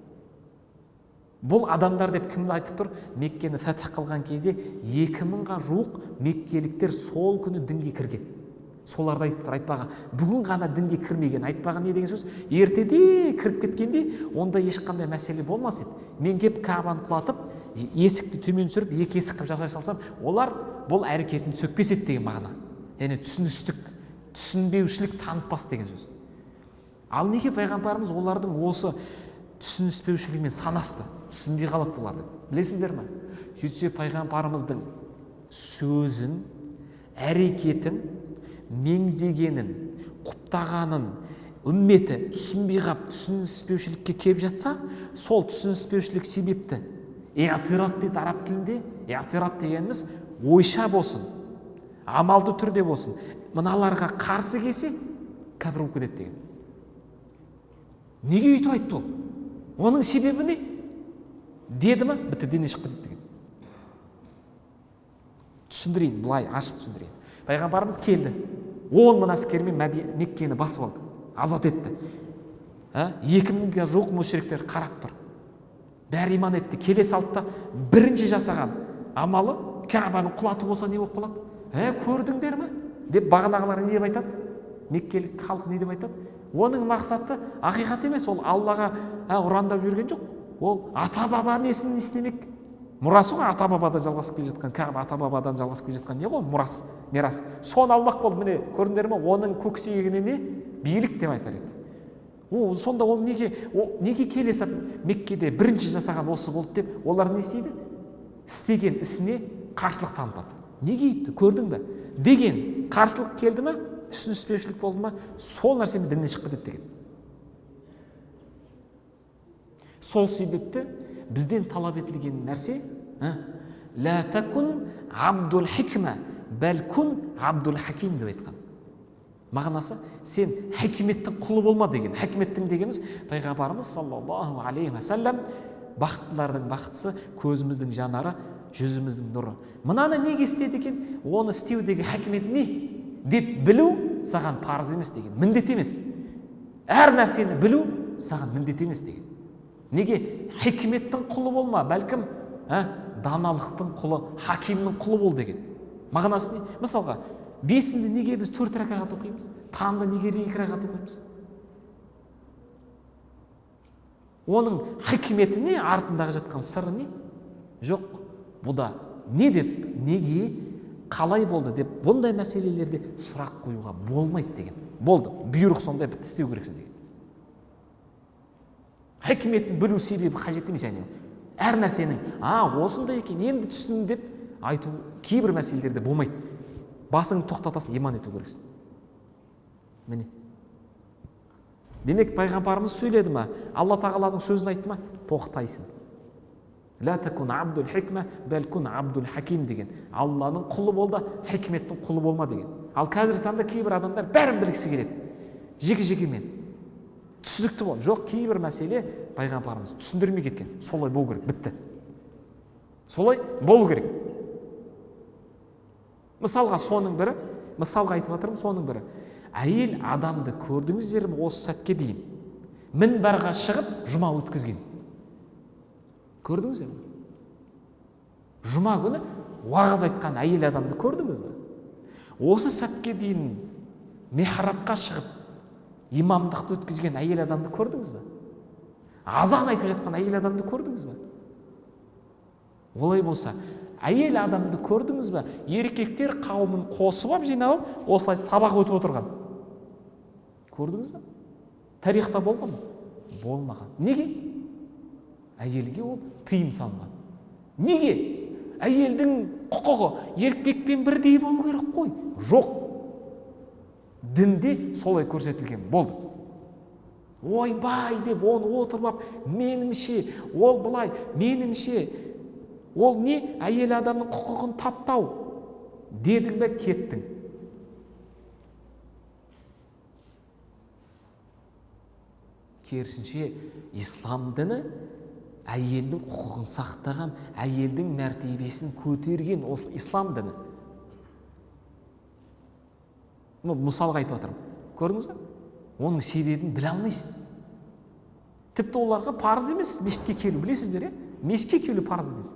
Бұл адамдар деп кімді айтып тұр? Меккені фәтх қылған кезде 2000-ға жуық меккеліктер сол күні дінге кірген. Соларды айтып тұр, айтпаған. Бүгін ғана дінге кірмеген. Айтпаған не деген сөз? Ертеде кіріп кеткенде, онда ешқандай мәселе болмас еді. Мен кеп Каабаны құлатып, есікті төмен түсіріп екі есік қылып жасай салсам, олар бұл әрекетін сөкпес еді деген мағына. Яғни түсінбеушілік танытпас деген сөз. Ал неге пайғамбарымыз олардың осы түсініспеушілігімен санасты, түсінбей қалады бұларды? Білесіздер ме? Сөйтсе пайғамбарымыздың сөзін, әрекетін, меңзегенін, құптағанын үмметі түсінбей қап, түсініспеушілікке кеп жатса, сол түсініспеушілік себепті иғтират дейді араб тілінде. Иғтират дегеніміз ойша болсын, амалды түрде болсын, мыналарға қарсы келсе кәпір болып кетеді деген. Неге өйтіп айтты ол? Оның себебі не? Деді ма? Бітті, дене шығып кетеді деген. Түсіндірейін, былай ашып түсіндірейін. Пайғамбарымыз келді, 10 мың әскермен Меккені басып алды, азат етті. 2000-ге жуық мүшриктер қарап тұр. Бәрі иман етті. Келе салды да бірінші жасаған амалы Кәбаны құлату болса не болып қалады? Көрдіңдер ме? Деп бағанағылар не деп айтады? Меккелік халық не деп айтады? Оның мақсаты ақиқат емес, ол Аллаға ұрандап жүрген жоқ. Ол ата-баба несін істемек? Мұрасы ғой, ата-бабадан жалғасып келе жатқан, Кәба ата-бабадан жалғасып келе жатқан не ғой? Мирас. Соны алмақ болды. Міне, көрдіңдер ме? Оның көксегеніне не? Билік деп айтар еді. Сонда ол неге келесі Меккеде бірінші жасаған осы болды деп, олар не істейді? Істеген ісіне қарсылық танытады. Неге өйтті? Көрдің бе? Деген қарсылық келді ме? Түсініспеушілік болды ма? Сол нәрсемен діннен шығып кетеді деген. Сол себепті бізден талап етілген нәрсе «Ла такун абдул хикма, бәл кун абдул хаким» деп айтқан. Мағынасы, сен хикметтің құлы болма деген. Хикметтің дегеніміз пайғамбарымыз саллаллаху алейхи ва саллям бақыттылардың бақыттысы, көзіміздің жанары, жүзіміздің нұры. Мынаны неге істеді екен? Оны істеудегі хикмет не деп білу саған парыз емес деген, міндет емес. Әр нәрсені білу саған міндет емес деген. Неге? Хикметтің құлы болма, бәлкім даналықтың құлы, хакимнің құлы бол деген. Мағынасы не? Мысалға, бесінді неге біз 4 ракағат оқимыз? Таңда неге 2 ракағат оқимыз? Оның хикметі не? Артындағы жатқан сыры не? Жоқ. Бұда не деп, неге, қалай болды деп, бұндай мәселелерде сұрақ қоюға болмайды деген. Болды. Бұйрық сондай, бітті, істеу керексің деген. Хикметін білу себебі қажет емес яғни. Әр нәрсенің, осындай екен, енді түсіндім деп айту кейбір мәселелерде болмайды. Басыңды тоқтатасың, иман ету керексің. Міне. Демек пайғамбарымыз сөйледі ма? Алла тағаланың сөзін айтты ма? Тоқтайсың. Ла такун абдул хикма, бәл кун абдул хаким деген. Алланың құлы бол да, хикметтің құлы болма деген. Ал қазіргі таңда кейбір адамдар бәрін білгісі келеді. Жеке-жекемен. Түсінікті бол. Жоқ, кейбір мәселе пайғамбарымыз түсіндірмей кеткен. Солай болу керек, бітті. Солай болу керек. Мысалға айтып жатырмын, соның бірі. Әйел адамды көрдіңіздер ме осы сәтке дейін? Минбарға шығып, жұма өткізген. Көрдіңіздер ме? Жұма күні уағыз айтқан әйел адамды көрдіңіз бе? Осы сәтке дейін михрабқа шығып, имамдықты өткізген әйел адамды көрдіңіз бе? Азан айтып жатқан әйел адамды көрдіңіз бе? Олай болса, әйел адамды көрдіңіз бе? Еркектер қауымын қосып ап, жинап, осылай сабақ өтіп отырған. Көрдіңіз бе? Тарихта болған мы? Болмаған. Неге? Әйелге ол тыйым салынған. Неге? Әйелдің құқығы еркекпен бірдей болу керек қой. Жоқ. Дінде солай көрсетілген болды. Ойбай деп оны отырып, менімше, ол былай, менімше, ол не? Әйел адамның құқығын таптау. Дедің бе, кеттің. Керісінше, ислам діні әйелдің құқығын сақтаған, әйелдің мәртебесін көтерген осы ислам діні. Мысалға айтып жатырмын. Көрдіңіз бе? Оның себебін біле алмайсың. Тіпті оларға парыз емес мешітке келу, білесіздер, мешітке келу парыз емес.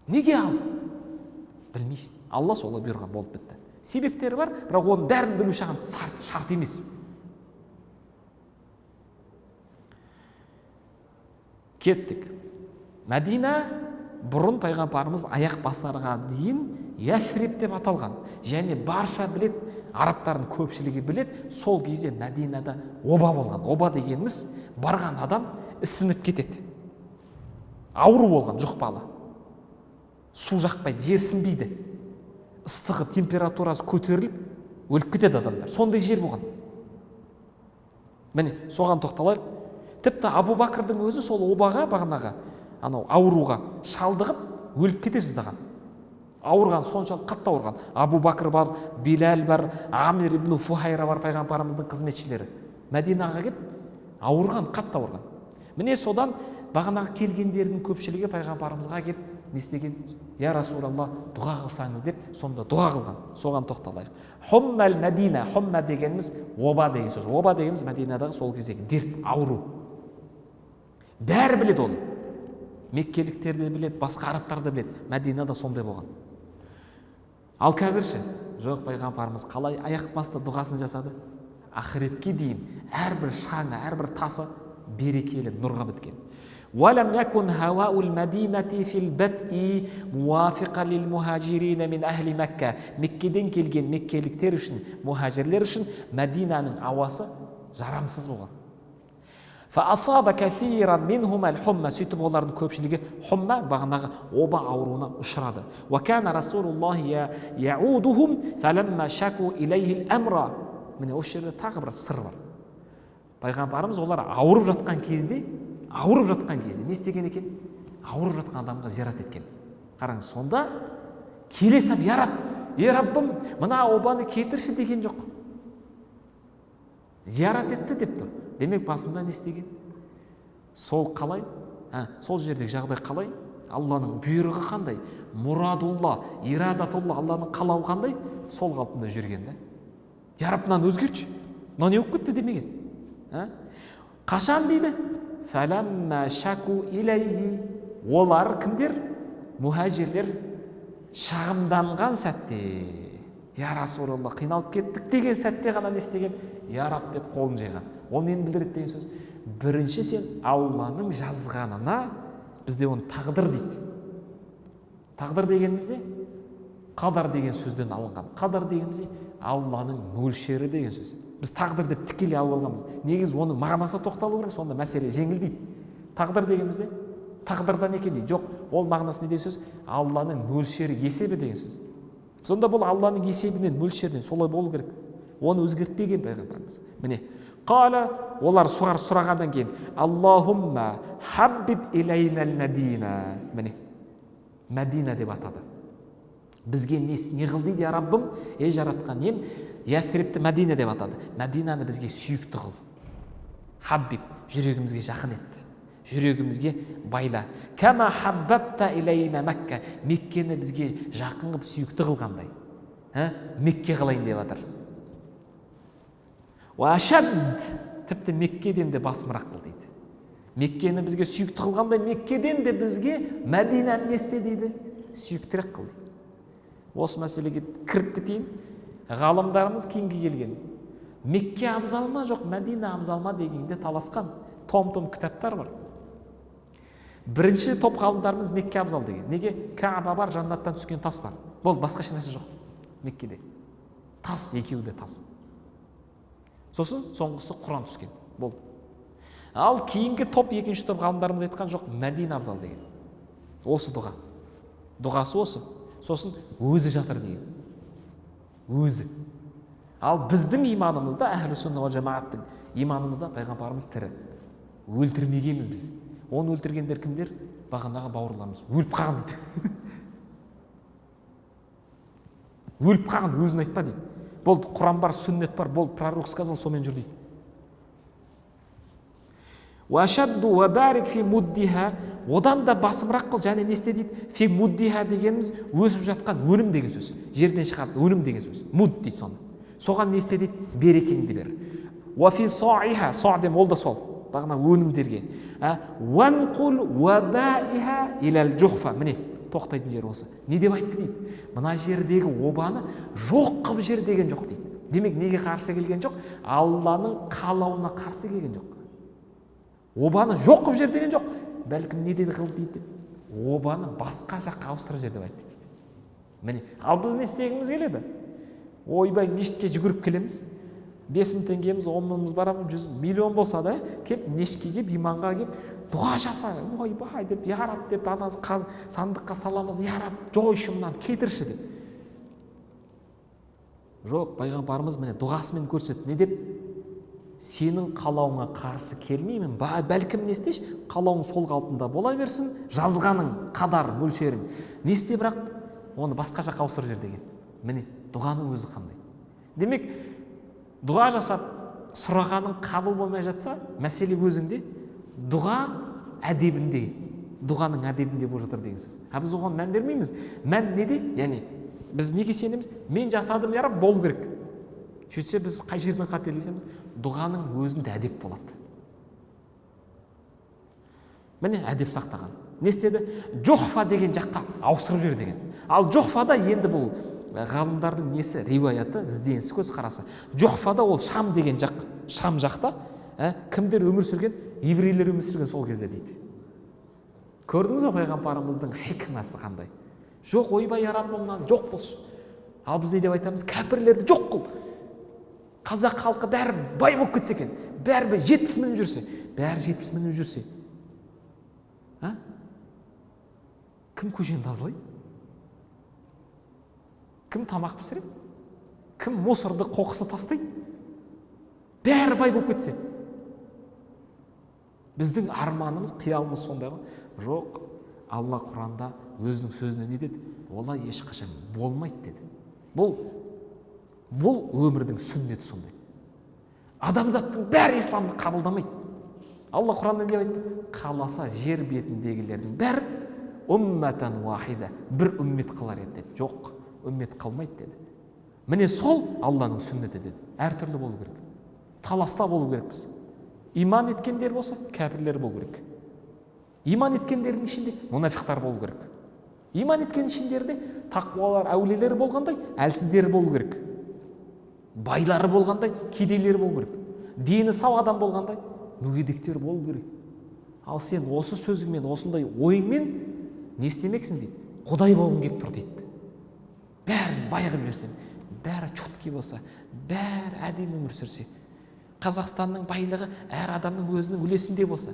Неге ал? Білмейсің. Алла солай бұйырған, болып бітті. Себептері бар, бірақ оның бәрін білу шарт емес. Кеттік. Мәдина бұрын пайғамбарымыз аяқ басарға дейін Ясриб деп аталған. Және барша білет, арабтардың көпшілігі білет, сол кезде Мәдинада оба болған. Оба дегеніміз барған адам ісініп кетеді. Ауру болған, жұқпалы. Су жақпайды, жерсінбейді. Ыстығы, температурасы көтеріліп, өліп кетеді адамдар. Сондай жер болған. Міне, соған тоқталайық. Тіпті Абу Бакрдың өзі сол обаға, бағанағы, ауруға шалдығып, өліп кете жаздаған. Ауырған, соншалық қатты ауырған. Абу Бакр бар, Билал бар, Амир ибн Фухайра бар, пайғамбарымыздың қызметшілері. Мәдинаға келіп, ауырған, қатты ауырған. Міне содан бағанағы келгендердің көпшілігі пайғамбарымызға келіп, не істеген? Я Расулалла, дұға қылсаңыз деп, сонда дұға қылған. Соған тоқталайық. Хуммал Мәдина, хумма дегеніміз оба деген сөз. Оба дегеніміз Мәдинадағы сол кездегі дерт, ауру. Бәрі біледі оны. Меккеліктер де біледі, басқа арабтар да біледі. Мәдинада сондай болған. Ал қазірше, жоқ, пайғамбарымыз қалай аяқ басты дұғасын жасады? Ақыретке дейін әрбір шаңы, әрбір тасы берекелі нұрға біткен. وَلَمْ يَكُنْ هَوَاءُ الْمَدِينَةِ فِي الْبَدْءِ مُوَافِقًا لِلْمُهَاجِرِينَ مِنْ أَهْلِ مَكَّةِ. Меккеден келген меккеліктер үшін, мұхажирлер үшін Мәдинаның ауасы жарамсыз болған. فَأَصَابَ كَثِيرًا مِنْهُمَ الْحُمَّةِ. Сөйтіп олардың көпшілігі хумма, бағанағы оба ауруына ұшырады. وَكَانَ رَسُولُ اللَّهِ يَعُودُهُمْ فَلَمَّا شَكُوا إِلَيْهِ الْأَمْرَ. Міне осы жерде тағы бір сыр бар. Пайғамбарымыз олар ауырып жатқан кезде не істеген екен? Ауырып жатқан адамға зиярат еткен. Қараңыз, сонда келе сап, я Рабб, Раббым, мына обаны кетірші деген жоқ. Зиярат етті деп тұр. Демек басында не істеген? Сол қалай? Сол жердегі жағдай қалай? Алланың бұйрығы қандай? Мұрадулла, ирадатулла, Алланың қалауы қандай? Сол қалпында жүрген да. Я Рабб, мынаны өзгертші. Мына не болып кетті демеген. Қашан дейді? Фәләммә шаку илейхи. Олар кімдер? Мұхажирлер шағымданған сәтте. Я Расулалла, қиналып кеттік деген сәтте ғана не істеген? Я Рабб деп қолын жайған. Ол нені білдіреді деген сөз? Бірінші сен Алланың жазғанына, бізде оны тағдыр дейді. Тағдыр дегенімізде қадар деген сөзден алынған. Қадар дегенімізде Алланың мөлшері деген сөз. Біз тағдыр деп тікелей алып алғанбыз. Негіз оның мағынасына тоқталу керек, сонда мәселе жеңілдейді. Тағдыр дегенімізде тағдырдан екен дейді. Жоқ, ол мағынасы не деген сөз? Алланың мөлшері, есебі деген сөз. Сонда бұл Алланың есебінен, мөлшерінен солай болу керек. Оны өзгертпеген пайғамбарымыз. Міне, қала, олар сұрағаннан кейін, Аллахумма хаббиб илайнал Мәдина. Міне, Мәдина деп атады. Бізге не қыл дейді, я Раббым, жаратқан ем, Ясрибті Мәдина деп атады. Мәдинаны бізге сүйікті қыл. Хаббиб, жүрегімізге жақын етті. Жүрегімізге байла. Кама хаббабта илайна Мәкка. Меккені бізге жақын қылып сүйікті қылғандай. Мекке қылайын деп атыр. Уашад, тіпті Меккеден де басымырақ қыл дейді. Меккені бізге сүйікті қылғандай, Меккеден де бізге Мәдинаны не істе дейді? Сүйіктірек қыл дейді. Осы мәселеге кіріп кетейін. Ғалымдарымыз кейінгі келген. Мекке абзал ма, жоқ Мәдина абзал ма дегенде таласқан том-том кітаптар бар. Бірінші топ ғалымдарымыз Мекке абзал деген. Неге? Кааба бар, жаннаттан түскен тас бар. Болды, басқа нәрсе жоқ Меккеде. Тас, екеуі де тас. Сосын соңғысы Құран түскен. Болды. Ал кейінгі топ, екінші топ ғалымдарымыз айтқан жоқ, Мәдина абзал деген. Осы дұға. Дұғасы осы. Сосын өзі жатыр деген. Өзі. Ал біздің иманымызда, әхлі сүнна уа жамааттың иманымызда пайғамбарымыз тірі. Өлтірмегенбіз біз. Оны өлтіргендер кімдер? Бағанағы бауырларымыз. Өліп қалған дейді. Өліп қалған, өзін айтпа дейді. Болды, Құран бар, сүннет бар, болды, пророк сказал, сомен жүр дейді. Уашадду ва барик фи муддиха. Одан да басымырақ қыл, және не істе дейді? Фи муддиха дегеніміз өсіп жатқан өнім деген сөз. Жерден шығатын өнім деген сөз. Муд дейді соны. Соған не істе дейді? Берекеңді бер. Ва фи саиха, саадем ол да сол. Бағана өнімдерге. Ванқул ва баиха илал жухфа. Міне, тоқтайтын жер осы. Не деп айтты дейді? Мына жердегі обаны жоқ қып жер деген жоқ дейді. Демек неге қарсы келген жоқ? Алланың қалауына қарсы келген жоқ. Обаны жоқ қып жер деген жоқ. бәлкім не деді қылды дейді, обаны басқа жаққа ауыстырып жібер деп айтты дейді. Міне, ал біз не істегіміз келеді? Ойбай мешітке жүгіріп келеміз, 5.000 теңгеміз, 10.000-ымыз барамыз, 100 миллион болса да, кеп мешітке кеп, иманға кеп, дұға жаса, ойбай деп, я Раб деп, сандыққа саламыз, я Раб, жойшы мынаны, кетірші деп. Жоқ, пайғамбарымыз міне дұғасымен көрсетті. Не деп? Сенің қалауыңа қарсы келмеймін. Бәлкім не істеш? Қалауың сол қалпында бола берсін, жазғаның қадар мөлшерің. Не істе, бірақ оны басқа жаққа ауыстырып жібер деген. Міне, дұғаның өзі қандай. Демек, дұға жасап, сұрағаның қабыл болмай жатса, мәселе өзіңде, дұға әдебінде, дұғаның әдебінде болып жатыр деген сөз. Біз оған мән бермейміз. Мән неде? Яғни, біз неге сенеміз? Мен жасадым, я Раб, болу керек. Сөйтсе біз қай жерден қателесеміз? Дұғаның өзінде әдеп болады. Міне әдеп сақтаған. Не істеді? Джохфа деген жаққа ауыстырып жібер деген. Ал Джохфада енді бұл ғалымдардың несі, риуаяты, ізденісі, көзқарасы. Джохфада ол Шам деген жақ, Шам жақта кімдер өмір сүрген? Еврейлер өмір сүрген сол кезде дейді. Көрдіңіз бе пайғамбарымыздың хикмасы қандай? Жоқ, ойбай, я Рабб, мынаны жоқ болшы. Ал біз не деп айтамыз? Кәпірлерді жоқ қыл. Қазақ халқы бәрі бай болып кетсе екен, бәрі 70 мініп жүрсе, бәрі 70 мініп жүрсе, кім көшені тазалайды? Кім тамақ пісіреді? Кім мусорды қоқысты тастайды? Бәрі бай болып кетсе. Біздің арманымыз, қиялымыз сондай ғой. Жоқ, Алла Құранда өзінің сөзіне не деді? Олай ешқашан болмайды деді. Бұл өмірдің сүннеті сондай. Адамзаттың бәрі исламды қабылдамайды. Алла Құранда не айтты? Қаласа жер бетіндегілердің бәрі умматан уахида, бір үммет қылар еді деді. Жоқ, үммет қылмайды деді. Міне сол Алланың сүннеті деді. Әртүрлі болу керек. Таласта болу керек біз. Иман еткендер болса, кәпірлер болу керек. Иман еткендердің ішінде мұнафиқтар болу керек. Иман еткен ішіндерде тақуалар, әулиелері болғандай, әлсіздері болу керек. Байлары болғандай, кедейлері болу керек. Дені сау адам болғандай, мүгедектер болу керек. Ал сен осы сөзіңмен, осындай ойыңмен не істемексің дейді? Құдай болғың келіп тұр дейді. Бәрін байғып жүрсең, бәрі чотки болса, бәрі әдемі өмір сүрсе, Қазақстанның байлығы әр адамның өзінің үлесінде болса.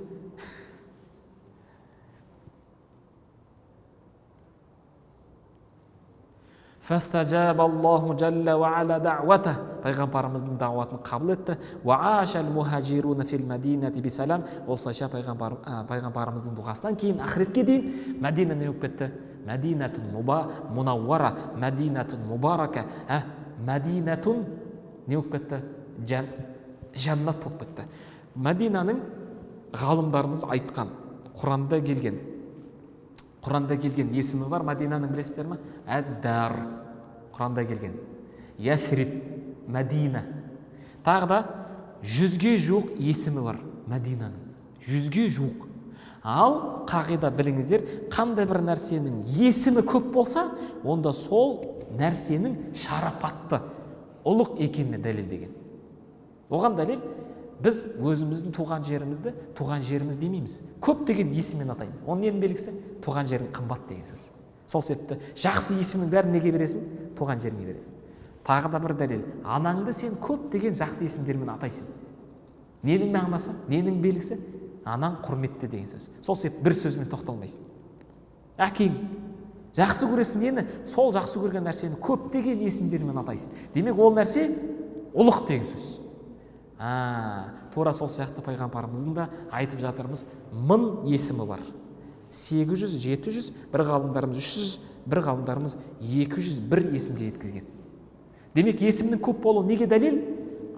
Фастажаба Аллаху джалла ва аля даъвата. Пайғамбарымыздың дауатын қабыл етті. Ва ашал мухажируна фил мадинати бисалам. Осылайша пайғамбарымыздың дұғасынан кейін ақыретке дейін Мәдина не болып кетті? Мәдинатун мунаввара, Мәдинатун мубарака. Мәдинатун не болып кетті? Жаннат болып кетті. Мәдинаның ғалымдарымыз айтқан, Құранда келген есімі бар. Мәдинаның білесіздер ме? Әд-Дар. Құранда келген. Ясриб, Мәдина. Тағы да 100-ге жуық есімі бар Мәдинаның. 100-ге жуық. Ал қағида біліңіздер, қандай бір нәрсенің есімі көп болса, онда сол нәрсенің шарапатты, ұлық екеніне дәлел деген. Оған дәлел, біз өзіміздің туған жеріміз демейміз. Көп деген есіммен атаймыз. Оның ненің белгісі? Туған жерің қымбат деген сөз. Сол себепті жақсы есімнің бәрін неге бересің? Туған жеріңе бересің. Тағы да бір дәлел. Анаңды сен көп деген жақсы есімдермен атайсың. Ненің мағынасы? Ненің белгісі? Анаң құрметті деген сөз. Сол себепті бір сөзмен тоқталмайсың. Әкең жақсы көресің нені? Сол жақсы көрген нәрсені көп деген есімдермен атайсың. Демек ол нәрсе ұлық деген сөз. Тура сол сияқты пайғамбарымыздың да айтып жатырмыз, 1000 есімі бар. 800, 700, бір ғалымдарымыз 300, бір ғалымдарымыз 201 есімге жеткізген. Демек есімнің көп болуы неге дәлел?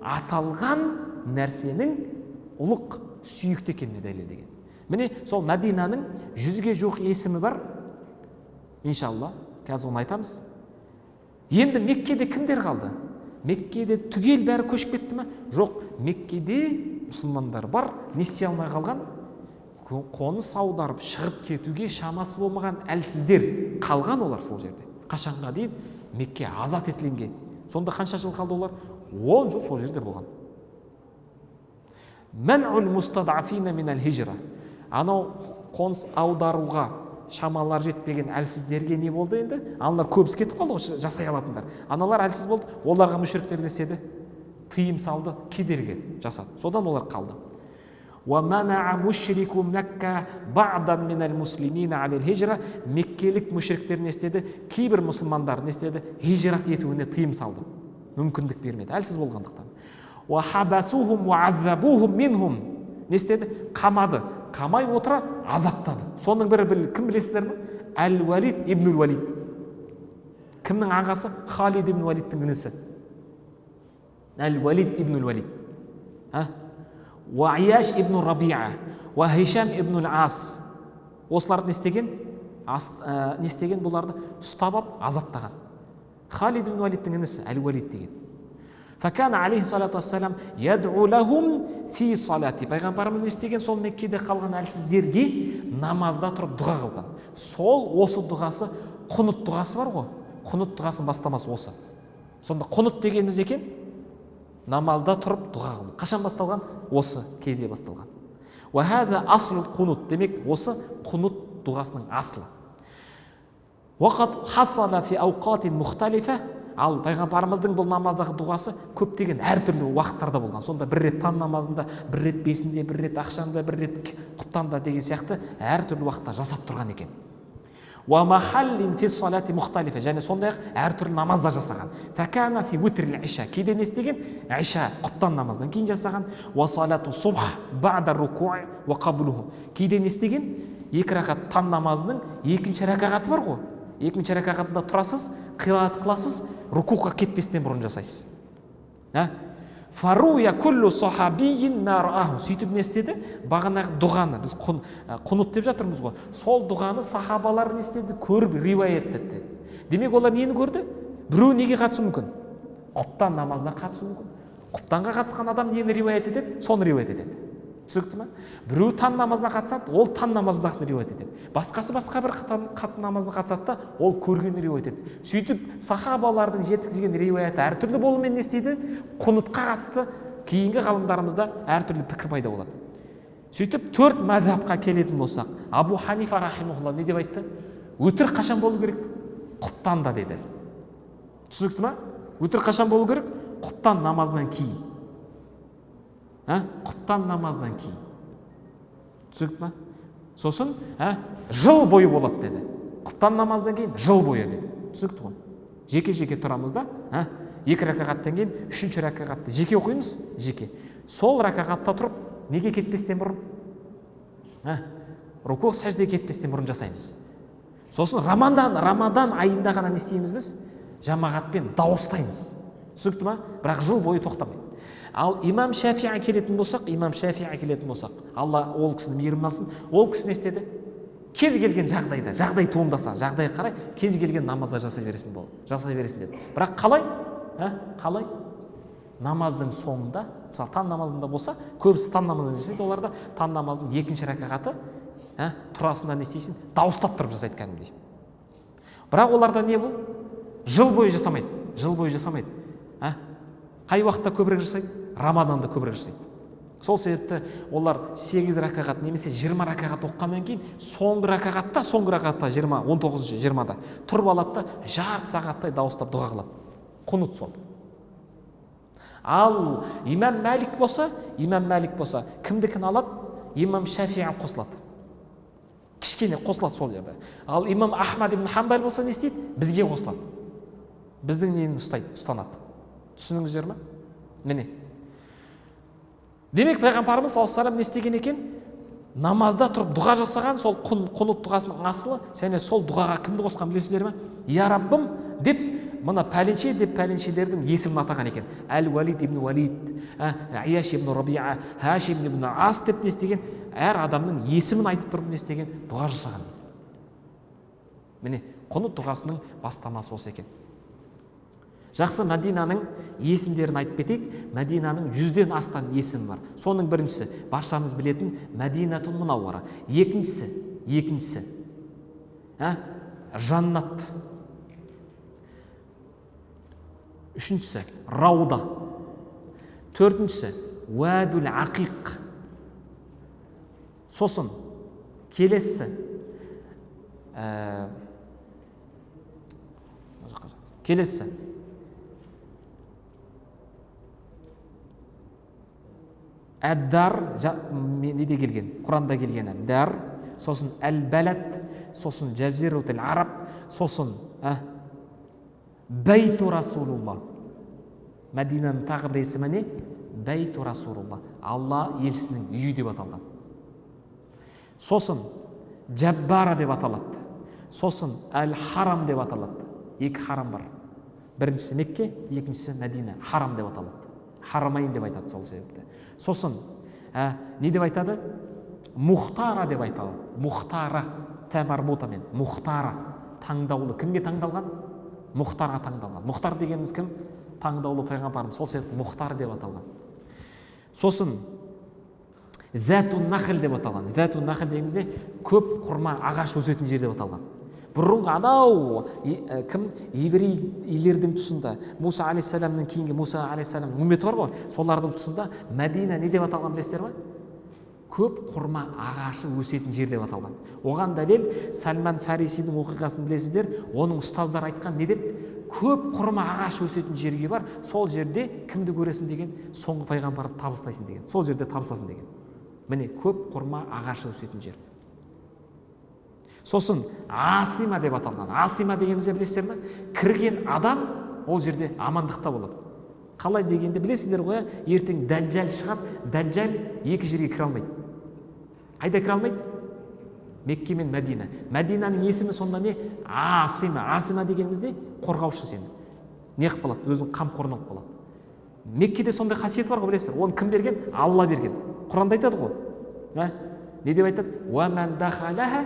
Аталған нәрсенің ұлық, сүйікті екеніне дәлел деген. Міне сол Мәдинаның 100-ге жуық есімі бар. Иншалла, қазір оны айтамыз. Енді Меккеде кімдер қалды? Меккеде түгел бәрі көшіп кетті ме? Жоқ, Меккеде мұсылмандар бар, не істей алмай қалған, қоныс аударып шығып кетуге шамасы болмаған әлсіздер қалған олар сол жерде. Қашанға дейін? Мекке азат етілгенге. Сонда қанша жыл қалды олар? 10 жыл сол жерде болған. Ман'ул мустад'афина минал хижра. Анау қоныс аударуға шамалар жетпеген әлсіздерге не болды енді? Аналар көбісі кетіп қалды ғой, жасай алатындар. Аналар әлсіз болды, оларға мүшриктер не істеді? Тыйым салды, кедергі жасады. Содан олар қалды. Меккелік мүшриктер не істеді? Кейбір мұсылмандар не істеді? Хижрат етуіне тыйым салды. Мүмкіндік бермеді, әлсіз болғандықтан. Не істеді? Қамады. Қамай отыра азаптады. Соның бірі кім білесіздер ме? Әл-Валид ибн Валид. Кімнің ағасы? Халид ибн Валидтің інісі. Әл-Валид ибн Валид. Уайяш ибн Рабиа, Хишам ибн Ас. Осыларды не істеген? Не істеген? Бұларды ұстап алып азаптаған. Халид ибн Валидтің інісі, Әл-Валид деген. Факана алейхи салату вассалам яд'у лахум фи салати. Пайғамбарымыз не істеген? Сол Меккеде қалған әлсіздерге намазда тұрып дұға қылған. Сол осы дұғасы, құнут дұғасы бар ғой. Құнут дұғасын бастамасы осы. Сонда құнут дегеніміз екен? Намазда тұрып дұға қылу. Қашан басталған? Осы кезде басталған. Ва хаза аслул құнут. Демек, осы құнут дұғасының асылы. Вақат хасала фи ауқатин мухталифа. Ал пайғамбарымыздың бұл намаздағы дұғасы көптеген әртүрлі уақыттарда болған. Сонда бір рет таң намазында, бір рет бесінде, бір рет ақшамда, бір рет құптанда деген сияқты әртүрлі уақытта жасап тұрған екен. Ва махаллин фи салати мухталифа. Және сондай-ақ әртүрлі намазда жасаған. Факана фи утрил иша. Кейде не істеген? Иша, құптан намаздан кейін жасаған. Ва салату субх ба'да руку'i ва қаблуху. Кейде не істеген? Екі рақат таң намазының екінші ракағаты бар ғой. Екінші ракағатында тұрасыз, қираат қыласыз, рукуға кетпестен бұрын жасайсыз. Фаруя куллу сахабийин нараху. Сөйтіп не істеді? Бағанағы дұғаны, біз құнут деп жатырмыз ғой. Сол дұғаны сахабалар не істеді? Көріп риуаят етті. Демек олар нені көрді? Біреу неге қатысуы мүмкін? Құптан намазына қатысуы мүмкін. Құптанға қатысқан адам нені риуаят етеді? Соны риуаят етеді. Түсінікті ме? Біреу таң намазына қатысады, ол таң намазындағысын риуаят етеді. Басқасы басқа бір намазына қатысады да, ол көрген риуаят етеді. Сөйтіп сахабалардың жеткізген риуаяты әртүрлі болуымен не істейді? Құнутқа қатысты кейінгі ғалымдарымызда әртүрлі пікір пайда болады. Сөйтіп 4 мазхабқа келетін болсақ, Абу Ханифа рахимахулла не деп айтты? Өтір қашан болу керек? Құптанда деді. Түсінікті ме? Өтір қашан болу керек? Құптан намазынан кейін. Құптан намаздан кейін. Түсінікті ме? Сосын жыл бойы болады деді. Құптан намаздан кейін жыл бойы деді. Түсінікті ғой. Жеке-жеке тұрамыз да, 2 ракағаттан кейін 3-ші ракағатты жеке оқимыз, жеке. Сол ракағатта тұрып, неге кетпестен бұрын? Руку сәжде кетпестен бұрын жасаймыз. Сосын Рамадан айында ғана не істейміз біз? Жамағатпен дауыстаймыз. Түсінікті ме? Бірақ жыл бойы тоқтамайды. Ал имам Шафиға келетін болсақ, Алла ол кісіні мейірімін алсын, ол кісі не істеді? Кез келген жағдайда, жағдай туындаса, жағдайға қарай, кез келген намазда жасай бересін деді. Бірақ қалай? Намаздың соңында, мысалы таң намазында болса, көбісі таң намазын жасайды, оларда таң намазының 2-ші ракағаты турасында не істейсің? Дауыстап тұрып жасайды кәдімгідей. Бірақ оларда не бұл? Жыл бойы жасамайды. Қай уақытта көбірек жасайды? Рамаданда көбірек жасайды. Сол себепті олар 8 ракағат немесе 20 ракағат оққаннан кейін соңғы ракағатта 19-20-да тұрып алады да жарты сағаттай дауыстап дұға қылады. Құнут сол. Ал имам Малик болса, кімдікін алады? Имам Шафиға қосылады. Кішкене қосылады сол жерде. Ал имам Ахмад ибн Хамбал болса не істейді? Бізге қосылады. Біздің нені ұстанады. Түсініңіздер ме? Міне. Демек пайғамбарымыз саллаллаху алейхи ва саллям не істеген екен? Намазда тұрып дұға жасаған, сол құнут дұғасының асылы, және сол дұғаға кімді қосқан білесіздер ме? Я Раббым деп, мына пәленше деп пәленшелердің есімін атаған екен. Әл-Валид ибн Валид, Ияш ибн Рабиа, Хашим ибн Ас деп не істеген? Әр адамның есімін айтып тұрып не істеген? Дұға жасаған. Міне, құнут дұғасының бастамасы осы екен. Жақсы, Мәдинаның есімдерін айтып кетейік. Мәдинаның 100-ден астам есімі бар. Соның біріншісі, баршамыз білетін Мәдинатун Мунаввара. Екіншісі, Жаннат. Үшіншісі, Рауда. Төртіншісі, Уадул Ақиқ. Сосын, Келесі әддар неде келген, Құранда келген әддар, сосын әл-бәләд, сосын жазирутул араб, сосын бәйту расулулла. Мәдинаның тағы бір есімі не? Бәйту расулулла, Алла елшісінің үйі деп аталған. Сосын Джаббара деп аталады. Сосын әл-харам деп аталады. Екі харам бар. Біріншісі Мекке, екіншісі Мәдина. Харам деп аталады. Харамайн деп айтады сол себепті. Сосын не деп айтады? Мұхтара деп айтады. Мұхтара, тәмарбутамен. Мұхтара, таңдаулы. Кімге таңдалған? Мұхтарға таңдалған. Мұхтар дегеніміз кім? Таңдаулы пайғамбарымыз. Сол себепті Мұхтар деп аталған. Сосын Зәтун нахл деп аталған. Зәтун нахл дегенімізде көп құрма ағаш өсетін жер деп аталған. Бұрынғы анау кім? Еврей үйлердің тұсында, Муса алейхиссаламның кейінгі Муса алейхиссаламның үмметі бар ғой, солардың тұсында Мәдина не деп аталған білесіздер ме? Көп құрма ағашы өсетін жер деп аталған. Оған дәлел Сальман Фарисидің оқиғасын білесіздер, оның ұстаздар айтқан не деп? Көп құрма ағашы өсетін жерге бар, сол жерде кімді көресің деген, соңғы пайғамбарды табыстайсың деген, сол жерде табысасың деген. Міне көп құрма ағашы өсетін жер. Сосын Асима деп аталған. Асима дегенімізді білесіздер ме? Кірген адам ол жерде амандықта болады. Қалай дегенде білесіздер ғой, ертең Дәджәл шығады, Дәджәл екі жерге кіре алмайды. Қайда кіре алмайды? Мекке мен Мәдина. Мәдинаның есімі сонда не? Асима. Асима дегенімізде қорғаушы сені. Неғып қалады? Өзінің қамқорын алып қалады. Меккеде сондай қасиет бар ғой, білесіздер. Оны кім берген? Алла берген. Құранда айтады ғой. Не деп айтады? Уәмән дахалаха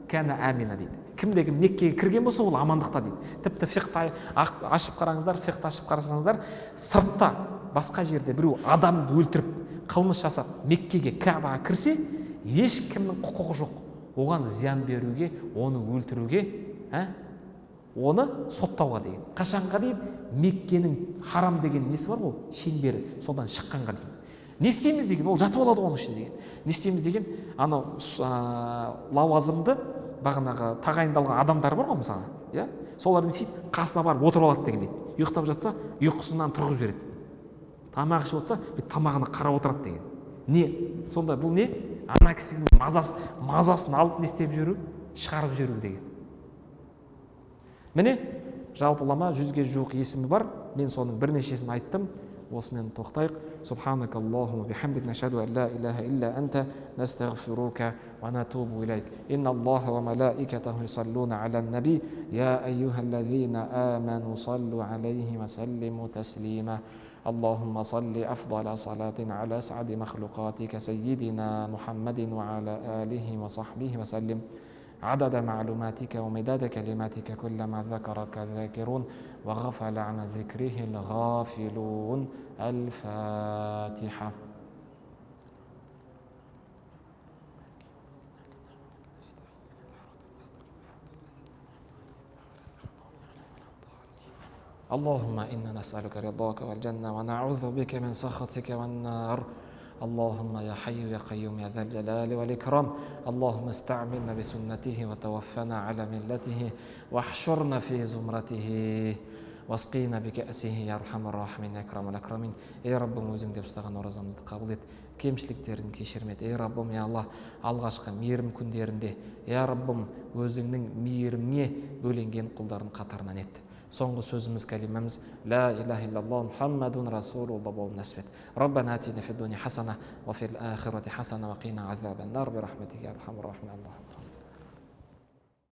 кәна әмина дейді. Кімде-кім Меккеге кірген болса, ол амандықта дейді. Тіпті фиқта ашып қараңыздар, фиқта ашып қарасаңыздар, сыртта басқа жерде біреу адамды өлтіріп, қылмыс жасап, Меккеге, Кәбаға кірсе, ешкімнің құқығы жоқ. Оған зиян беруге, оны өлтіруге, оны соттауға деген. Қашанға дейін? Меккенің харам деген несі бар ғой, шеңбері, содан шыққанға дейін. Не істейміз деген, ол жатып алады оның ішінде деген. Не істейміз деген, анау лауазымды бағанағы тағайындалған адамдар бар ғой мысалы, иә? Солар не істейді? Қасына барып отырып алады деген дейді. Ұйықтап жатса, ұйқысынан тұрғызып жібереді. Тамақ ішіп отырса, тамағына қарап отырады деген. Не? Сонда бұл не? Ана кісінің мазасын алып не істеп жүру, шығарып жүру деген. Міне, жалпылама 100-ге жуық есімі бар. Мен соның бірнешесін айттым. Осымен тоқтайық. Субханакаллахумма бихамдик нашхаду ан ла илаха илля анта настагфирука ва натубу илайк. Инна Аллаха ва малаикатаху юсаллуна алан наби я айюхаллазина аману саллу алейхи ва саллиму таслима. اللهم صل أفضل صلاة على أسعد مخلوقاتك سيدنا محمد وعلى آله وصحبه وسلم عدد معلوماتك ومداد كلماتك كلما ذكرك الذاكرون وغفل عن ذكره الغافلون. الفاتحة. اللهم إنا نسألك رضاك والجنة ونعوذ بك من سخطك والنار. اللهم يا حي يا قيوم يا ذا الجلال والإكرام. اللهم استعملنا بسنته وتوفنا على ملته واحشرنا في زمرته واسقينا بكأسه يا أرحم الراحمين يا أكرم الأكرمين. Ey Rabbim, өзіңде ұстаған оразамызды қабыл ет, кемшіліктерін кешірмет. Ей Раббым, я Аллах, алғашқы мейірім күндерінде, я Раббым, өзіңнің мейіріміне бөленген құлдардың қатарынан ет. Соңғы сөзіміз, кәлимамыз ла илаха иллаллах Мухаммадун расулуллах болып нәсіп ет. Раббана атина фид дуния хасана ва фил ахирати хасана ва қина азабан нар би рахматика я архамар рахимин.